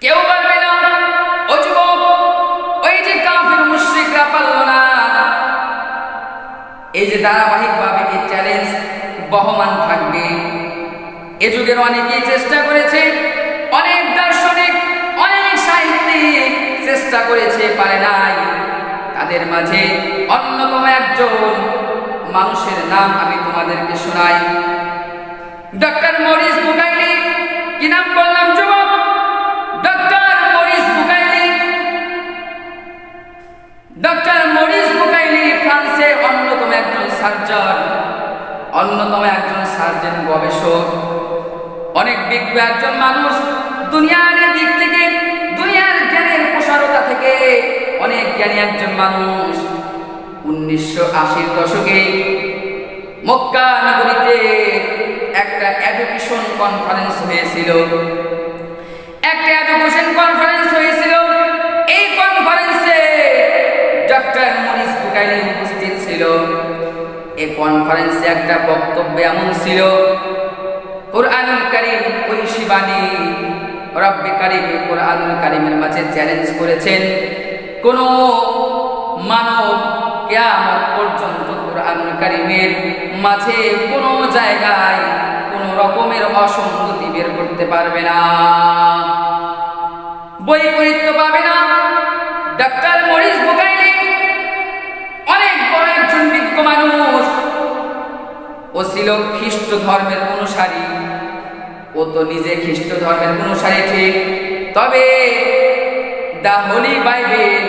কেউ পারবে না। ও যুবক, ওই যে কাফির মুশরিকরা পারল না, এই যে ধারাবাহিকভাবে এই চ্যালেঞ্জ বহমান থাকবে। এ যুগের অনেকেই চেষ্টা করেছে, অনেক দার্শনিক, অনেক সাহিত্যিক চেষ্টা করেছে, পারে নাই। তাদের মাঝে অন্যতম একজন মানুষের নাম আমি তোমাদেরকে শোনাই, ডক্টর মরিস বুকাইলি। কি নাম বললাম যুবক? Doctor Morris Bucaille. Doctor Morris Bucaille ফ্রান্সের অন্যতম একজন সার্জন, গবেষক, অনেক বিজ্ঞ একজন মানুষ। দুনিয়ার দিক থেকে, দুনিয়ার জ্ঞানের প্রসারতা থেকে অনেক জ্ঞানী একজন মানুষ। 1980 দশকে মক্কা নগরীতে একটা এডুকেশন কনফারেন্স হয়েছিল। এই কনফারেন্সে ডক্টর মরিস বুকাইলি উপস্থিত ছিল। এই কনফারেন্সে একটা বক্তব্য এমন ছিল, কোরআনুল কারীম ঐশী বাণী, রব্বে কারীম কোরআনুল কারীমের মাঝে চ্যালেঞ্জ করেছেন, কোন মানব কিয়ামত পর্যন্ত কোরআনুল কারীমের মাঝে কোন জায়গায় কোন রকমের অসঙ্গতি বের করতে পারবে না, বৈপরীত্য পাবে না। ডক্টর মরিস বুকাইলি অনেক বড় একজন বিজ্ঞ মানুষ। ও ছিল খ্রিস্ট ধর্মের অনুসারী, ও তো নিজে খ্রিস্ট ধর্মের অনুসারী ঠিক, তবে দা হোলি বাইবেল,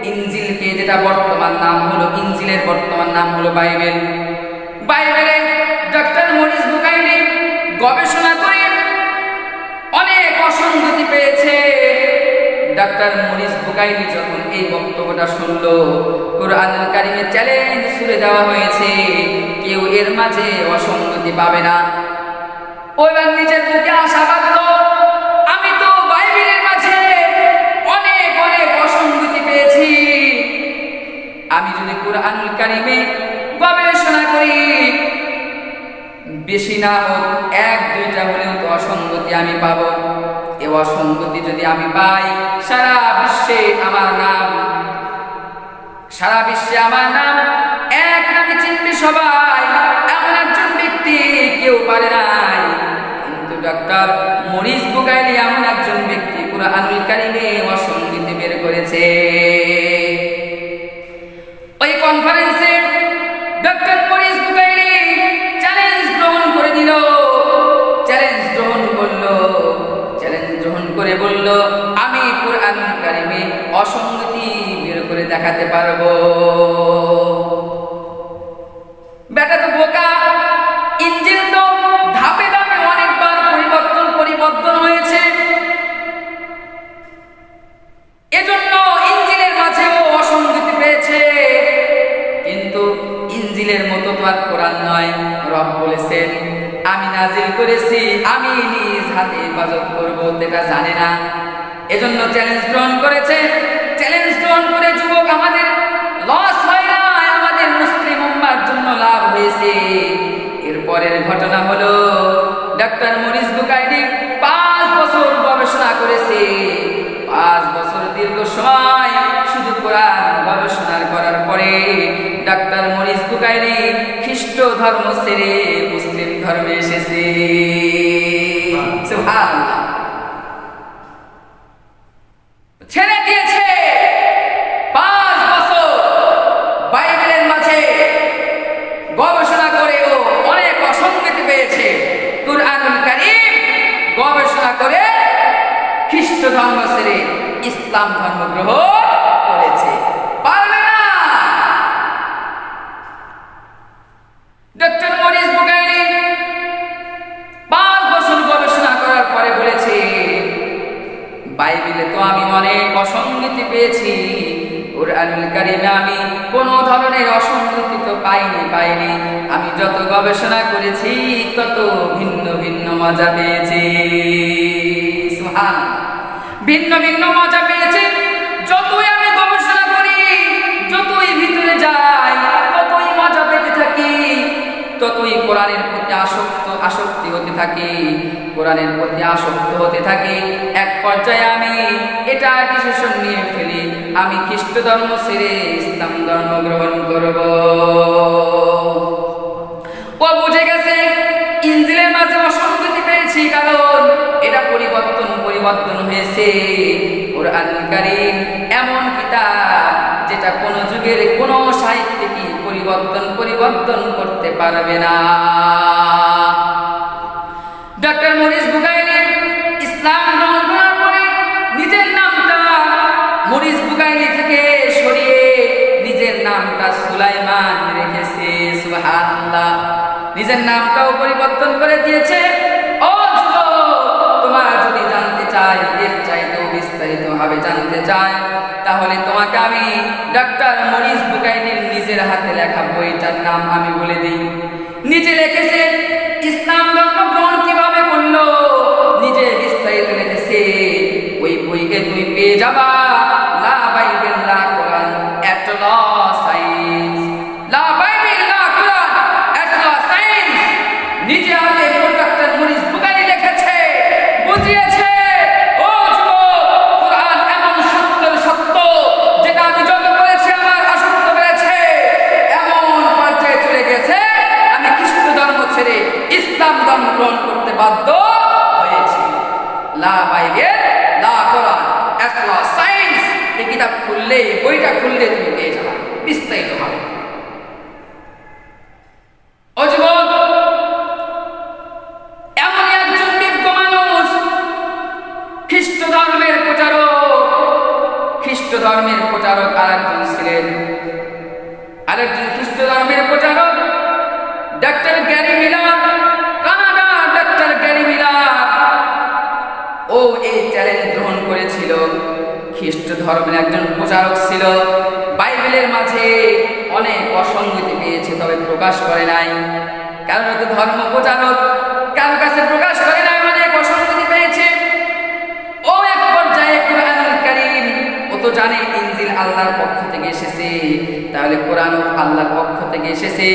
ইনজিলকে, যেটা বর্তমান নাম হলো ইনজিলের বর্তমান নাম হলো বাইবেল, বাইবেলে ডক্টর মরিস বুকাইলি গবেষণা করে অনেক অসঙ্গতি পেয়েছে। ডাক্তার মরিস বুকাইলি যখন এই বক্তব্যটা শুনলো, কোরআনুল কারীমে চ্যালেঞ্জ ছুড়ে দেওয়া হয়েছে, কেউ এর মাঝে অসঙ্গতি পাবে না। ওইবার নিজের মুখে আশা বাঁধলো, আমি তো বাইবেলের মাঝে অনেক অনেক অসঙ্গতি পেয়েছি, আমি যদি কোরআনুল কারীমে গবেষণা করি, বেশি না হোক এক দুইটা হলেও তো অসঙ্গতি আমি পাবো। এ অসঙ্গতি যদি আমি পাই, সারা বিশ্বে আমার নাম এক নামে চিনবে সবাই। এমন একজন ব্যক্তি কেউ পারে নাই। কিন্তু ডক্টর মরিস বুকাইলি এমন একজন ব্যক্তি কোরআনুল কারীমে অসঙ্গতি বের করেছে। ওই কনফারেন্সে ডক্টর মরিস বুকাইলি চ্যালেঞ্জ গ্রহণ করে দিল, চ্যালেঞ্জ গ্রহণ করে বলল, আমি কোরআনুল কারীমে অসঙ্গতি বের করে দেখাতে পারবো। বেটা তো বোকা, ইঞ্জিল তো ধাপে ধাপে অনেকবার পরিবর্তন হয়েছে, এজন্য ইঞ্জিলের মাঝেও অসঙ্গতি পেয়েছে। কিন্তু ইঞ্জিলের মতো তো আর কোরআন নয়। রব বলেছেন, আমি নাজিল করেছি, আমি নিজ হাতে হেফাজত করব, এটা জানে না। এজন্য চ্যালেঞ্জ গ্রহণ করেছে। চ্যালেঞ্জ গ্রহণ করে যুবক আমাদের লস হয় না, আমাদের মুসলিম উম্মার জন্য লাভ হয়েছে। এরপরের ঘটনা হলো, ডক্টর মরিস বুকাইলি 5 বছর গবেষণা করেছে। 5 বছর দীর্ঘ সময় শুধু কোরআন গবেষণা করার পরে ডক্টর মরিস বুকাইলি খ্রিস্ট ধর্ম ছেড়ে মুসলিম ধর্মে এসেছে। সুবহানাল্লাহ, ছেড়ে দিয়েছে। 5 বছর বাইবেলের মাঝে গবেষণা করেও অনেক অসঙ্গতি পেয়েছে। কোরআনুল কারীম গবেষণা করে খ্রিস্ট ধর্ম ছেড়ে ইসলাম ধর্ম গ্রহণ করেছে। পারবে না। ডক্টর মরিস বুকাইলি 5 বছর গবেষণা করার পরে বলেছে, বাইবেলে তো আমি অনেক অসঙ্গতি পেয়েছি, কোরআনুল কারীমে আমি কোন ধরনের অসঙ্গতি তো পাইনি। আমি যত গবেষণা করেছি তত ভিন্ন ভিন্ন মজা পেয়েছি। সুবহানাল্লাহ, ভিন্ন ভিন্ন মজা পেয়েছি। যতই আমি গবেষণা করি, যতই ভিতরে যাই, ততই মজা পেতে থাকি, ততই কোরআনের প্রতি আসক্তি হতে থাকি, কোরআনের প্রতি আসক্ত হতে থাকি। এক পর্যায়ে আমি এটা ডিসিশন নিয়ে ফেলি, আমি খ্রিস্ট ধর্ম ছেড়ে ইসলাম ধর্ম গ্রহণ করব। ও বুঝে গেছে ইনজিলের মাঝে অসঙ্গতি পেয়েছি, কারণ এটা পরিবর্তন হয়েছে। কোরআনুল কারীম এমন কিতাব যেটা কোন যুগের কোন সাহিত্যিকই পরিবর্তন করতে পারবে না। ডক্টর মরিস বুকাইলি ইসলাম গ্রহণ করার পরে নিজের নামটা মরিস বুকাইলি থেকে সরিয়ে নিজের নামটা সুলাইমান রেখেছে। সুবহানাল্লাহ, নিজের নামটাও পরিবর্তন করে দিয়েছে। ও যুবক, তোমার যদি জানতে চাই, এর চাইতেও বিস্তারিত ভাবে জানতে চাই, তাহলে তোমাকে আমি ডক্টর মরিস বুকাইলির নিজের হাতে লেখা বইটার নাম আমি বলে দিই। নিজে লিখেছে ইসলাম ধর্ম গ্রহণ কিভাবে করলো, নিজে বিস্তারিত লিখেছে। ওই বইকে তুমি পেয়ে যাবা, লা বাইবেল লা কোরআন এট ল সায়েন্স। লা বাইবেল লা কোরআন এট ল সায়েন্স নিজে হাতে ডক্টর মরিস বুকাইলি লিখেছে, বুঝিয়েছে। ও যুবক, কোরআন এমন সত্য যেটা আমি যত করেছি আমার আসক্ত হয়েছে, এমন পর্যায়ে চলে গেছে আমি খ্রিস্ট ধর্ম ছেড়ে ইসলাম ধর্ম গ্রহণ করতে বাধ্য হয়েছি। লা বাইবেল লা কোরআন এট ল সায়েন্স, এই কিতাব খুললে, বইটা খুললে তুমি পেয়ে যাবে বিস্তারিত ভাবে। ও যুবক, এমন একজন বিজ্ঞ মানুষ, খ্রিস্ট ধর্মের প্রচারক আরেকজন ছিলেন। আরেকজন খ্রিস্ট ধর্মের প্রচারক doctor Gary Miller, Canada doctor Gary Miller. ও এই চ্যালেঞ্জ গ্রহণ করেছিল, খ্রিস্ট ধর্মের একজন প্রচারক ছিল। বাইবেলের মাঝে অনেক অসঙ্গতি পেয়েছে, তবে প্রকাশ করে নাই, কারণ তো ধর্ম প্রচারক, কারো কাছে প্রকাশ করে নাই, অনেক অসঙ্গতি পেয়েছে। ও এক পর্যায়ে কুরআনুল কারীম, ও তো জানে ইনজিল আল্লাহর পক্ষ থেকে এসেছে, তাহলে কোরআনও আল্লাহর পক্ষ থেকে এসেছে।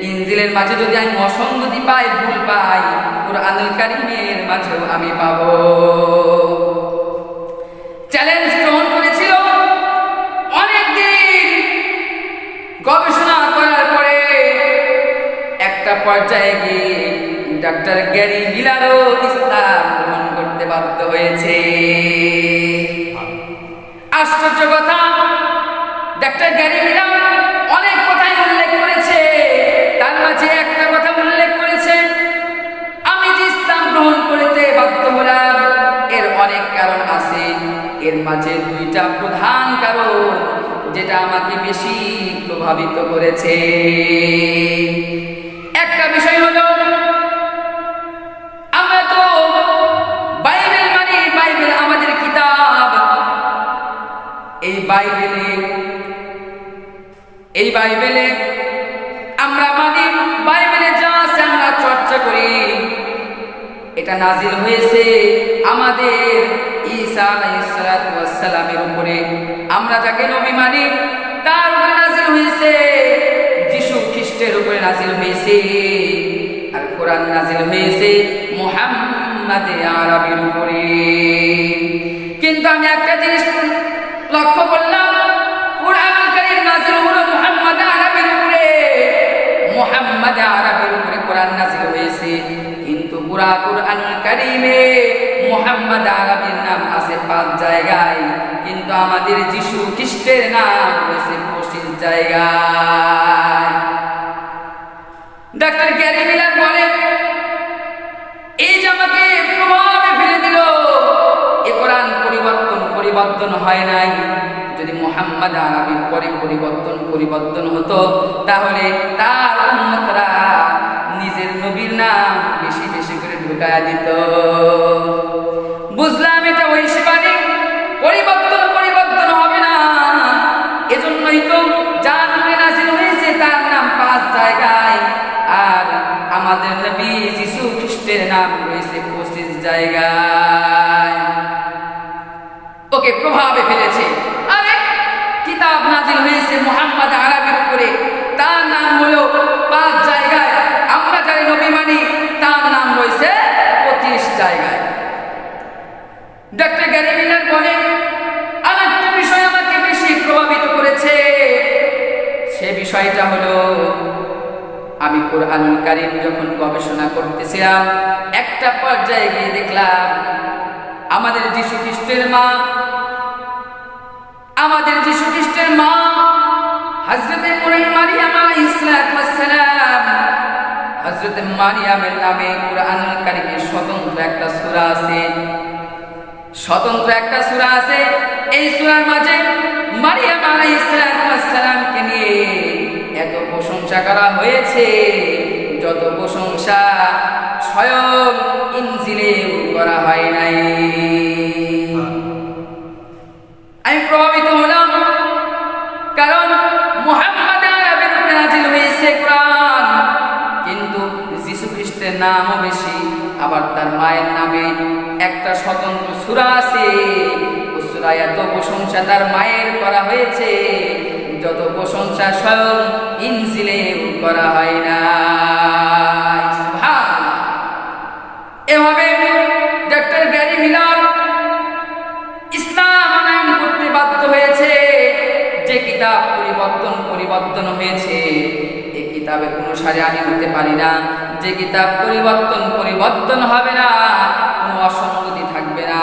ইনজিলের মাঝে যদি আমি অসঙ্গতি পাই, ভুল পাই, কুরআনুল কারীমের মাঝেও আমি পাবো। চ্যালেঞ্জ গ্রহণ করেছিল। অনেকদিন গবেষণা করার পরে একটা পর্যায়ে গিয়ে ডক্টর গ্যারি মিলারও ইসলাম গ্রহণ করতে বাধ্য হয়েছে। আশ্চর্য কথা, ডক্টর গ্যারি মিলার অনেক কথাই উল্লেখ করেছে, তার মাঝে একটা কথা উল্লেখ করেছে, আমি যে ইসলাম গ্রহণ করতে বাধ্য হলাম এর অনেক কারণ আছে, এর মাঝে দুইটা প্রধান কারণ যেটা আমাকে বেশি প্রভাবিত করেছে। একটা বিষয় হলো, আমরা তো বাইবেল মানি, বাইবেল আমাদের কিতাব। এই বাইবেলে আমরা মানি, বাইবেলে যা আছে আমরা চর্চা করি। এটা নাজিল হয়েছে আমাদের ঈসা আলাইহিস সালাতু ওয়াস সালামের উপরে, আমরা যাকে নবী মানি তার উপরে নাজিল হয়েছে, যিশু খ্রিস্টের উপরে নাজিল হয়েছে। আর কোরআন নাজিল হয়েছে মুহাম্মদ আরবির উপরে। কিন্তু আমি একটা জিনিস লক্ষ্য করলাম, কুরআনুল কারীম নাজিল হলো মুহাম্মদ আরবির উপরে, মুহাম্মদ আরবির উপরে কোরআন নাজিল হয়েছে, কিন্তু পুরা কুরআনুল কারীমে মুহাম্মদ আরবির নাম আছে 5 জায়গায়, কিন্তু আমাদের যিশু খ্রিস্টের নাম রয়েছে 25 জায়গায়। ডক্টর গ্যারি মিলার বলেন, এই যে আমাকে প্রভাবে ফেলে দিল, এ কোরআন পরিবর্তন হয় নাই। যদি মুহাম্মদ আরবির পরে পরিবর্তন হতো, তাহলে তার উম্মতরা নিজের নবীর নাম বেশি বেশি করে ঢুকায়া দিত। বুঝলাম এটা ভবিষ্যবাণী, পরিবর্তন হবে না। এজন্যই তো যার উপরে নাযিল হয়েছে তার নাম 5 জায়গায়, আর আমাদের নবী যিশু খ্রিস্টের নাম রয়েছে 25 জায়গায়। ওকে প্রভাবে ফেলেছে। আরে কিতাব নাযিল হয়েছে মুহাম্মদ আরবির উপরে, তার নাম হলো 5 জায়গায়, আমরা যারা নবী মানি তার নাম রয়েছে 25 জায়গায়। ডক্টর গ্যারি মিলার বলেন, আরেকটা বিষয় আমাকে বেশি প্রভাবিত করেছে, সে বিষয়টা হলো, আমি কুরআনুল কারীম যখন গবেষণা করতেছিলাম, একটা পর্যায়ে গিয়ে দেখলাম আমাদের যিশু খ্রিস্টের মা হযরতে মারিয়াম আলাইহিস সালাম, হযরতে মারিয়ামের নামে কুরআনুল কারীমে স্বতন্ত্র একটা সূরা আছে। এই সূরার মাঝে মারিয়াম আলাইহিস সালামকে নিয়ে এত প্রশংসা করা হয়েছে, যত প্রশংসা স্বয়ং ইনজিলে করা হয় নাই। আমি প্রভাবিত হলাম, কারণ মুহাম্মদ আরবির উপরে নাযিল হয়েছে কোরআন, কিন্তু যিশু খ্রিস্টের নামও বেশি, আবার তার মায়ের নামে একটা স্বতন্ত্র সূরা আছে। ও সূরায় এত প্রশংসা তার মায়ের করা হয়েছে, যত প্রশংসা স্বয়ং ইনজিলে করা হয় না। সুবহানাল্লাহ। এভাবে ডক্টর গ্যারি মিলার ইসলাম আইন করতে বাধ্য হয়েছে। যে কিতাব পরিবর্তন হয়েছে, এই কিতাবের অনুসারে আমি হতে পারি না। যে কিতাব পরিবর্তন হবে না, কোনো অসঙ্গতি থাকবে না,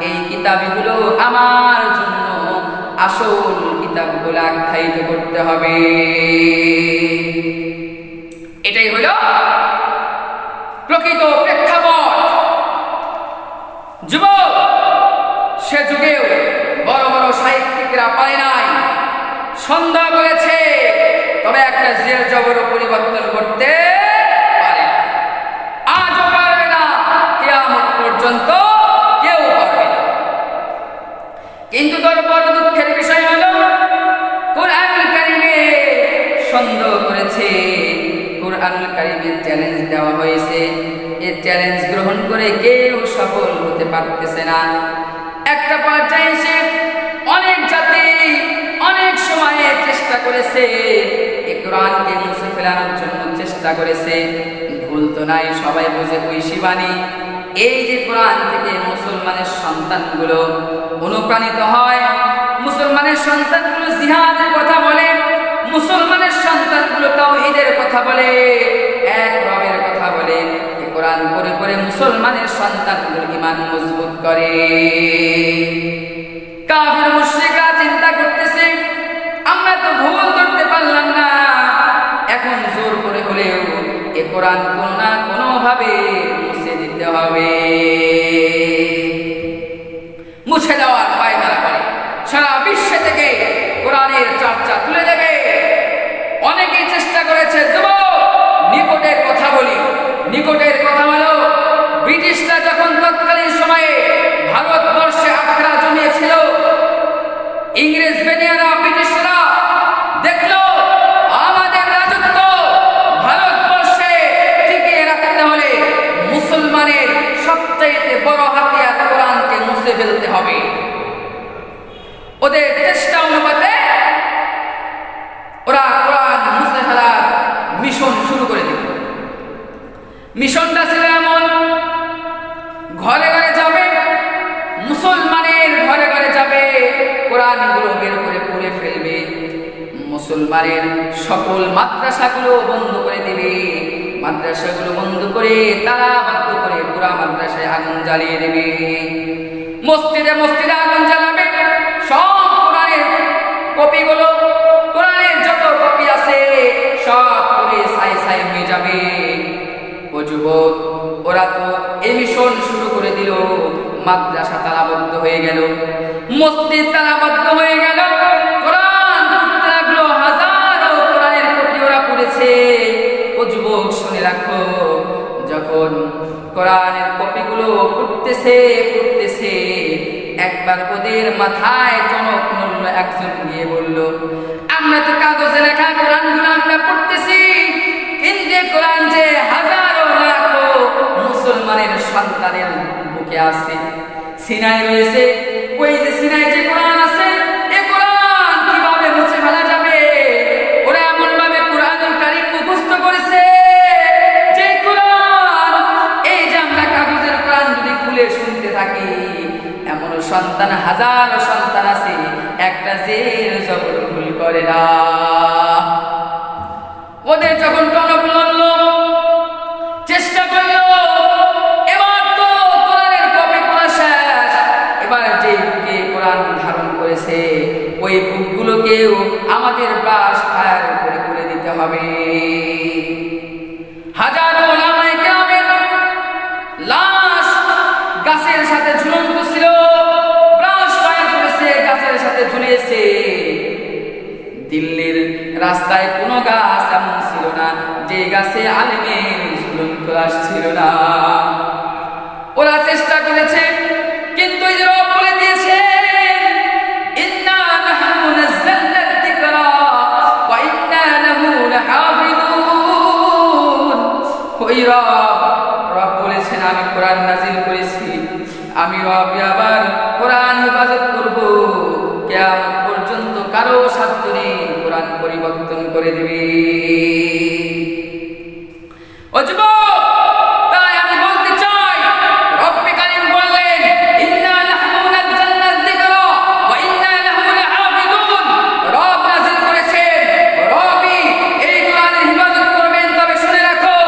এই কিতাবগুলো আমার জন্য আসল কিতাবগুলো আখ্যায়িত করতে হবে। এটাই হলো প্রকৃত প্রেক্ষাপট। যুবক, সে যুগেও বড় বড় সাহিত্যিকরা পারে নাই, সন্দেহ করেছে, তবে একটা জের জবরও পরিবর্তন করতে পারে না, আজও পারবে না, কিয়ামত পর্যন্ত কেউ পারবে না। কিন্তু তারপর চ্যালেঞ্জ গ্রহণ করে কেউ সফল হতে পারতেছে না। একটা পর্যায়ে এসে অনেক জাতি অনেক সময়ে চেষ্টা করেছে এই কোরআনকে মুছে ফেলানোর জন্য চেষ্টা করেছে। ভুল তো নাই, সবাই বুঝে ঐশী বাণী। এই যে কোরআন থেকে মুসলমানের সন্তানগুলো অনুপ্রাণিত হয়, মুসলমানের সন্তানগুলো জিহাদের কথা বলে, মুসলমানের সন্তানগুলো তাওহীদের কথা বলে, এক রবের কথা বলে, এই কোরআন পড়ে পড়ে মুসলমানের সন্তানগুলোর ঈমান মজবুত করে। কাফির মুশরিকরা চিন্তা করতেছে আমরা তো ভুল ধরতে পারলাম না, এখন জোর করে হলেও এই কোরআন কোনো না কোনো ভাবে মুছে দিতে হবে। মুছে দেওয়ার পায়তারা করে, সারা বিশ্ব থেকে কোরআনের চর্চা তুলে দেবে। অনেকেই চেষ্টা করেছে। যুবক, নিকটের কথা বলি, নিকটের কথা হলো ব্রিটিশরা যখন তৎকালীন সময়ে ভারতবর্ষে আখড়া জমিয়েছিল, ইংরেজ বেনিয়ারা ব্রিটিশরা দেখলো আমাদের রাজত্ব ভারতবর্ষে টিকিয়ে রাখতে হলে মুসলমানের সবচাইতে বড় হাতিয়ার কোরআনকে মুছে ফেলতে হবে। ওদের চেষ্টা অনুপাতে ওরা কোরআন মুছে ফেলার মিশন শুরু করে দিল। মিশনটা ছিল এমন, ঘরে ঘরে যাবে, মুসলমানের ঘরে ঘরে যাবে, কোরআনগুলো বের করে পড়ে ফেলবে, মুসলমানের সকল মাদ্রাসাগুলো বন্ধ করে দিবে, মাদ্রাসাগুলো বন্ধ করে তালাবদ্ধ করে পুরা মাদ্রাসায় আগুন জ্বালিয়ে দেবে, মসজিদে মসজিদে আগুন জ্বালাবে, সব কোরআনের কপিগুলো, কোরআনের যত কপি আছে সব পুরে ছাই ছাই হয়ে যাবে। ও যুবক, ওরা তো এই মিশন শুরু করে দিল, মাদ্রাসা তালাবদ্ধ হয়ে গেল, মসজিদ তালাবদ্ধ হয়ে গেল, কোরআন পড়তে লাগলো, হাজারো কোরআনের কপি ওরা পড়েছে। ও যুবক, শুনে রাখো, যখন কোরআনের কপিগুলো পড়তেছে পড়তেছে, একবার ওদের মাথায় টনক নড়ল। একজন গিয়ে বলল, আমরা তো কাগজে লেখা কোরআনগুলো আমরা পড়তেছি, কিন্তু কোরআন যে হাজারো লাখো মুসলমানের সন্তানের বুকে আছে, সিনায় রয়েছে, ওই যে সিনায় যে কোরআন আছে, এই কোরআন কিভাবে মুছে ফেলা যাবে? ওরা এমন ভাবে কোরআনুল কারীম মুখস্থ করেছে যে কোরআন, এই যে আমরা কাগজের কোরআন যদি খুলে শুনতে থাকি, এমন সন্তান হাজারো সন্তান আছে, একটা জের জবর ভুল করে না। ওদের যখন টনক লড়ল, চেষ্টা করলো, এবার তো কোরআনের কপি পড়া শেষ, এবার যে বুকে কোরআন ধারণ করেছে ওই বুকগুলোকেও আমাদের ব্রাশ ফায়ার করে করে দিতে হবে। হাজারো ওলামায়ে কেরামের লাশ গাছের সাথে ঝুলন্ত ছিল, ব্রাশ ফায়ার করেছে, গাছের সাথে ঝুলিয়েছে। দিল্লির রাস্তায় কোনো গাছ এমন ছিল না যে গাছে আলেমের ঝুলন্ত লাশ ছিল না। ওরা চেষ্টা করেছে, কিন্তু এই যে রব বলে দিয়েছে, ইন্না নাহনু নাযালনা যিকরা ওয়া ইন্না লাহু লাহাফিযুন। ওই রব বলেছেন, আমি কোরআন নাযিল করেছি, আমি রব আবার কোরআন হেফাজত করব, কিয়ামত পর্যন্ত কারো সাধ্য নেই কোরআন পরিবর্তন করে দিবে। ও যুবক, তাই আমি বলতে চাই, রব্বে কারীম বললেন, ইন্না নাহনু নাযালনা যিকরা ওয়া ইন্না লাহু লাহাফিযুন। রব নাযিল করেছেন, রবই এই কোরআনের হেফাজত করবেন। তবে শুনে রাখো,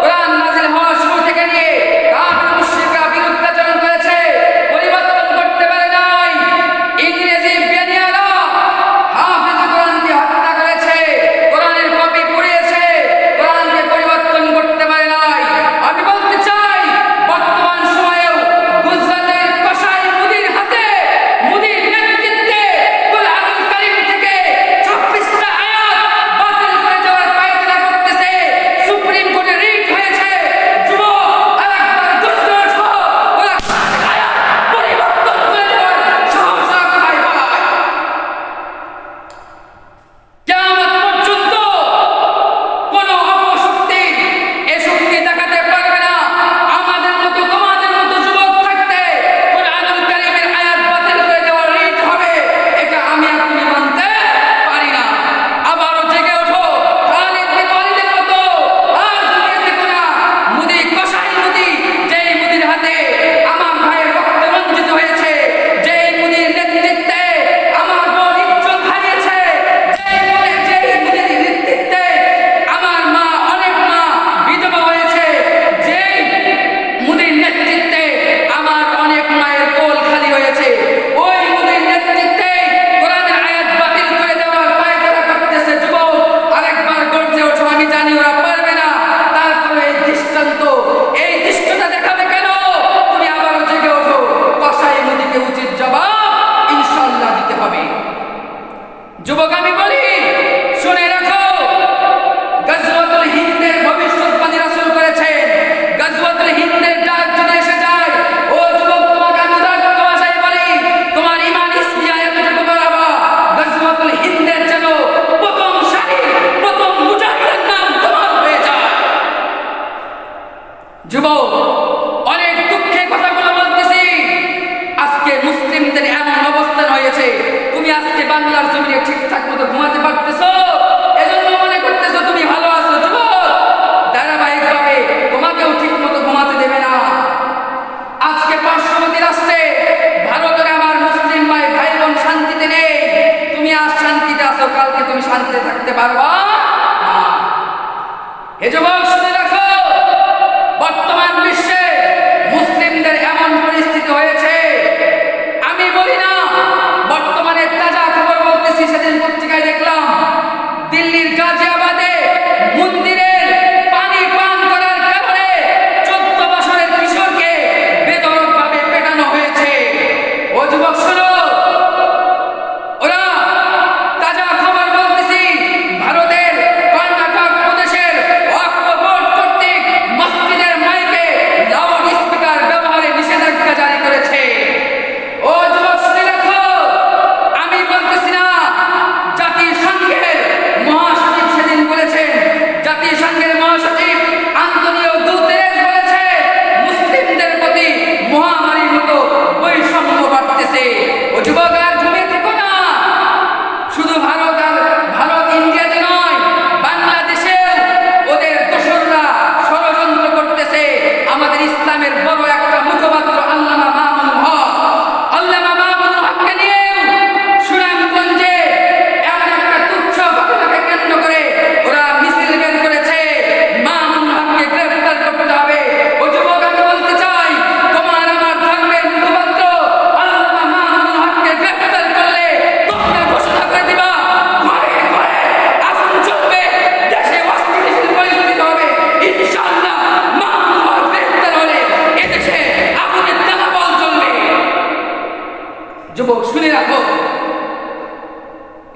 কোরআন নাযিল হওয়ার শুরু থেকে নিয়ে কাফির মুশরিকরা বিরুদ্ধাচরণ করেছে, পরিবর্তন করতে পারে নাই। ইংরেজি বেনিয়ারা হাফেজ কোরআন দিয়ে হত্যা করেছে, কোরআনের কপি পুড়িয়েছে, যুবক আমি বলি, শুনে রাখো, গজওয়াতুল হিন্দের ভবিষ্যৎবাণী রাসূল করেছেন। গজওয়াতুল হিন্দের ডাক যদি এসে যায়, ও যুবক, তোমাকে আমি উদাত্ত ভাষায় বলি, তোমার ঈমান ইসলাম এতটুকু বাড়াবা, গজওয়াতুল হিন্দের যেন প্রথম সারি, প্রথম মুজাহিদের নাম তোমার হয়ে যায়। যুবক, অনেক দুঃখের কথাগুলো বলতেছি। আজকে মুসলিমদের এমন অবস্থান হয়েছে, তুমি আজকে বাংলার জমিনে ঠিকঠাক মতো ঘুমাতে পারতেছো, এজন্য মনে করতেছো তুমি ভালো আছো। যুবক, ধারাবাহিকভাবে তোমাকেও ঠিক মতো ঘুমাতে দেবে না। আজকে পার্শ্ববর্তী রাষ্ট্রে ভারতের আমার মুসলিম ভাই বোন শান্তিতে নেই, তুমি আজ শান্তিতে আছো, কালকে তুমি শান্তিতে থাকতে পারবা না। হে যুবক, শুনে রাখো, বর্তমান বিশ্বে মুসলিমদের এমন পরিস্থিতি হয়েছে, আমি বলি না, বর্তমানে তাজা খবর বলতেছি, সেদিন পত্রিকায় দেখলাম দিল্লির গাজিয়াবাদে মন্দিরের পানি পান করার কারণে 14 বছরের কিশোরকে বেধড়কভাবে পেটানো হয়েছে। ও যুবক শোনো, ওরা তাজা খবর বলতেছি, ভারতের কর্ণাটক প্রদেশের ওয়াকফ বোর্ড কর্তৃক মসজিদের মাইকে লাউড স্পিকার ব্যবহারে নিষেধাজ্ঞা জারি করেছে। ও যুবক শুনে রাখো, আমি বলতেছি না, জাতিসংঘের মহাসচিব সেদিন বলেছেন, জাতিসংঘের মহাসচিব আন্তোনিও গুতেরেস বলেছে, মুসলিমদের প্রতি মহামারীর মতো বৈষম্য বাড়তেছে। ও যুবক, আর ঘুমিয়ে থেকো না। শুধু ভারত ইন্ডিয়াতে নয়, বাংলাদেশে ওদের দোসররা ষড়যন্ত্র করতেছে। আমাদের ইসলামের বড় একটা মুখপাত্র আল্লামা মামুনুল হককে নিয়ে সুনামগঞ্জে এমন একটা তুচ্ছ ঘটনাকে কেন্দ্র করে ওরা মিছিল বের করেছে, মামুনুল হককে গ্রেফতার করতে হবে। ও যুবক, আমি বলতে চাই, তোমার আমার ধর্মের মুখপাত্র আল্লামা মামুনুল হককে গ্রেফতার করলে তোমরা ঘোষণা করে দিবা ঘরে ঘরে আগুন জ্বলবে, দেশে অস্থিতিশীল পরিস্থিতি হবে। ইনশাআল্লাহ মামুনুল হক গ্রেফতার হলে এদেশে আগুনের দানাবল জ্বলবে। যুবক শুনে রাখো,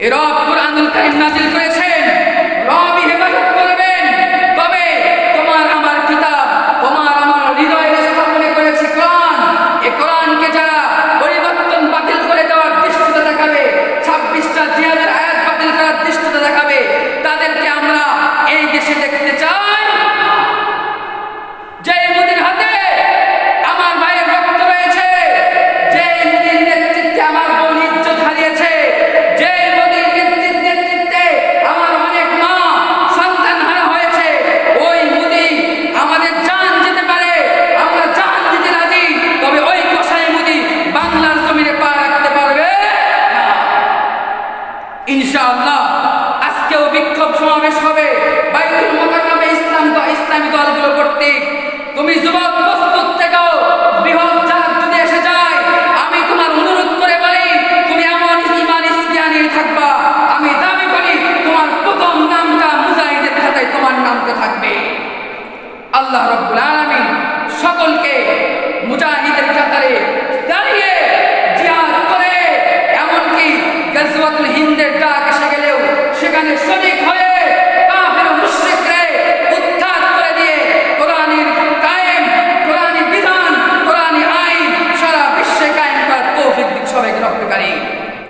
এ রব কুরআনুল কারীম নাযিল করেছেন, রবই হেফাজত করবেন। তবে তোমার আমার কিতাব, তোমার আমার হৃদয়ে স্থাপনে করেছে কোরআন। এই কোরআনকে যারা পরিবর্তন বাতিল করে দেওয়ার দৃষ্টতা দেখাবে, 26টা জিহাদের আয়াত বাতিল করার দৃষ্টতা দেখাবে, তাদেরকে আমরা এই দেশে দেখতে চাই। যে মোদির হাতে আমার ভাইয়ের রক্ত রয়েছে, যে মোদির নেতৃত্বে আমার বোন ইজ্জত হারিয়েছে, যে মোদির নেতৃত্বে আমার অনেক মা সন্তান হারা হয়েছে, ওই মোদি আমাদের জান যেতে পারে, আমরা জান দিতে রাজি, তবে ওই কসাই মোদি বাংলার জমিনে পা রাখতে পারবে না। ইনশাআল্লাহ আজকেও বিক্ষোভ সমাবেশ হবে বাইতুল মুকাররমে ইসলামী দলগুলো কর্তৃক। তুমি যুবক প্রস্তুত থেকো, বৃহৎ জাত যদি এসে যায়, আমি তোমার অনুরোধ করে বলি, তুমি এমন ঈমান ইসলাম নিয়ে থাকবা, আমি দাবি করি তোমার প্রথম নামটা মুজাহিদের খাতায় তোমার নামটা থাকবে। আল্লাহ রাব্বুল আলামিন সকলকে মুজাহিদের কাতারে দাঁড়িয়ে জিহাদ করে, এমনকি গজওয়াতুল হিন্দের ডাক এসে গেলেও সেখানে শরীক হয়ে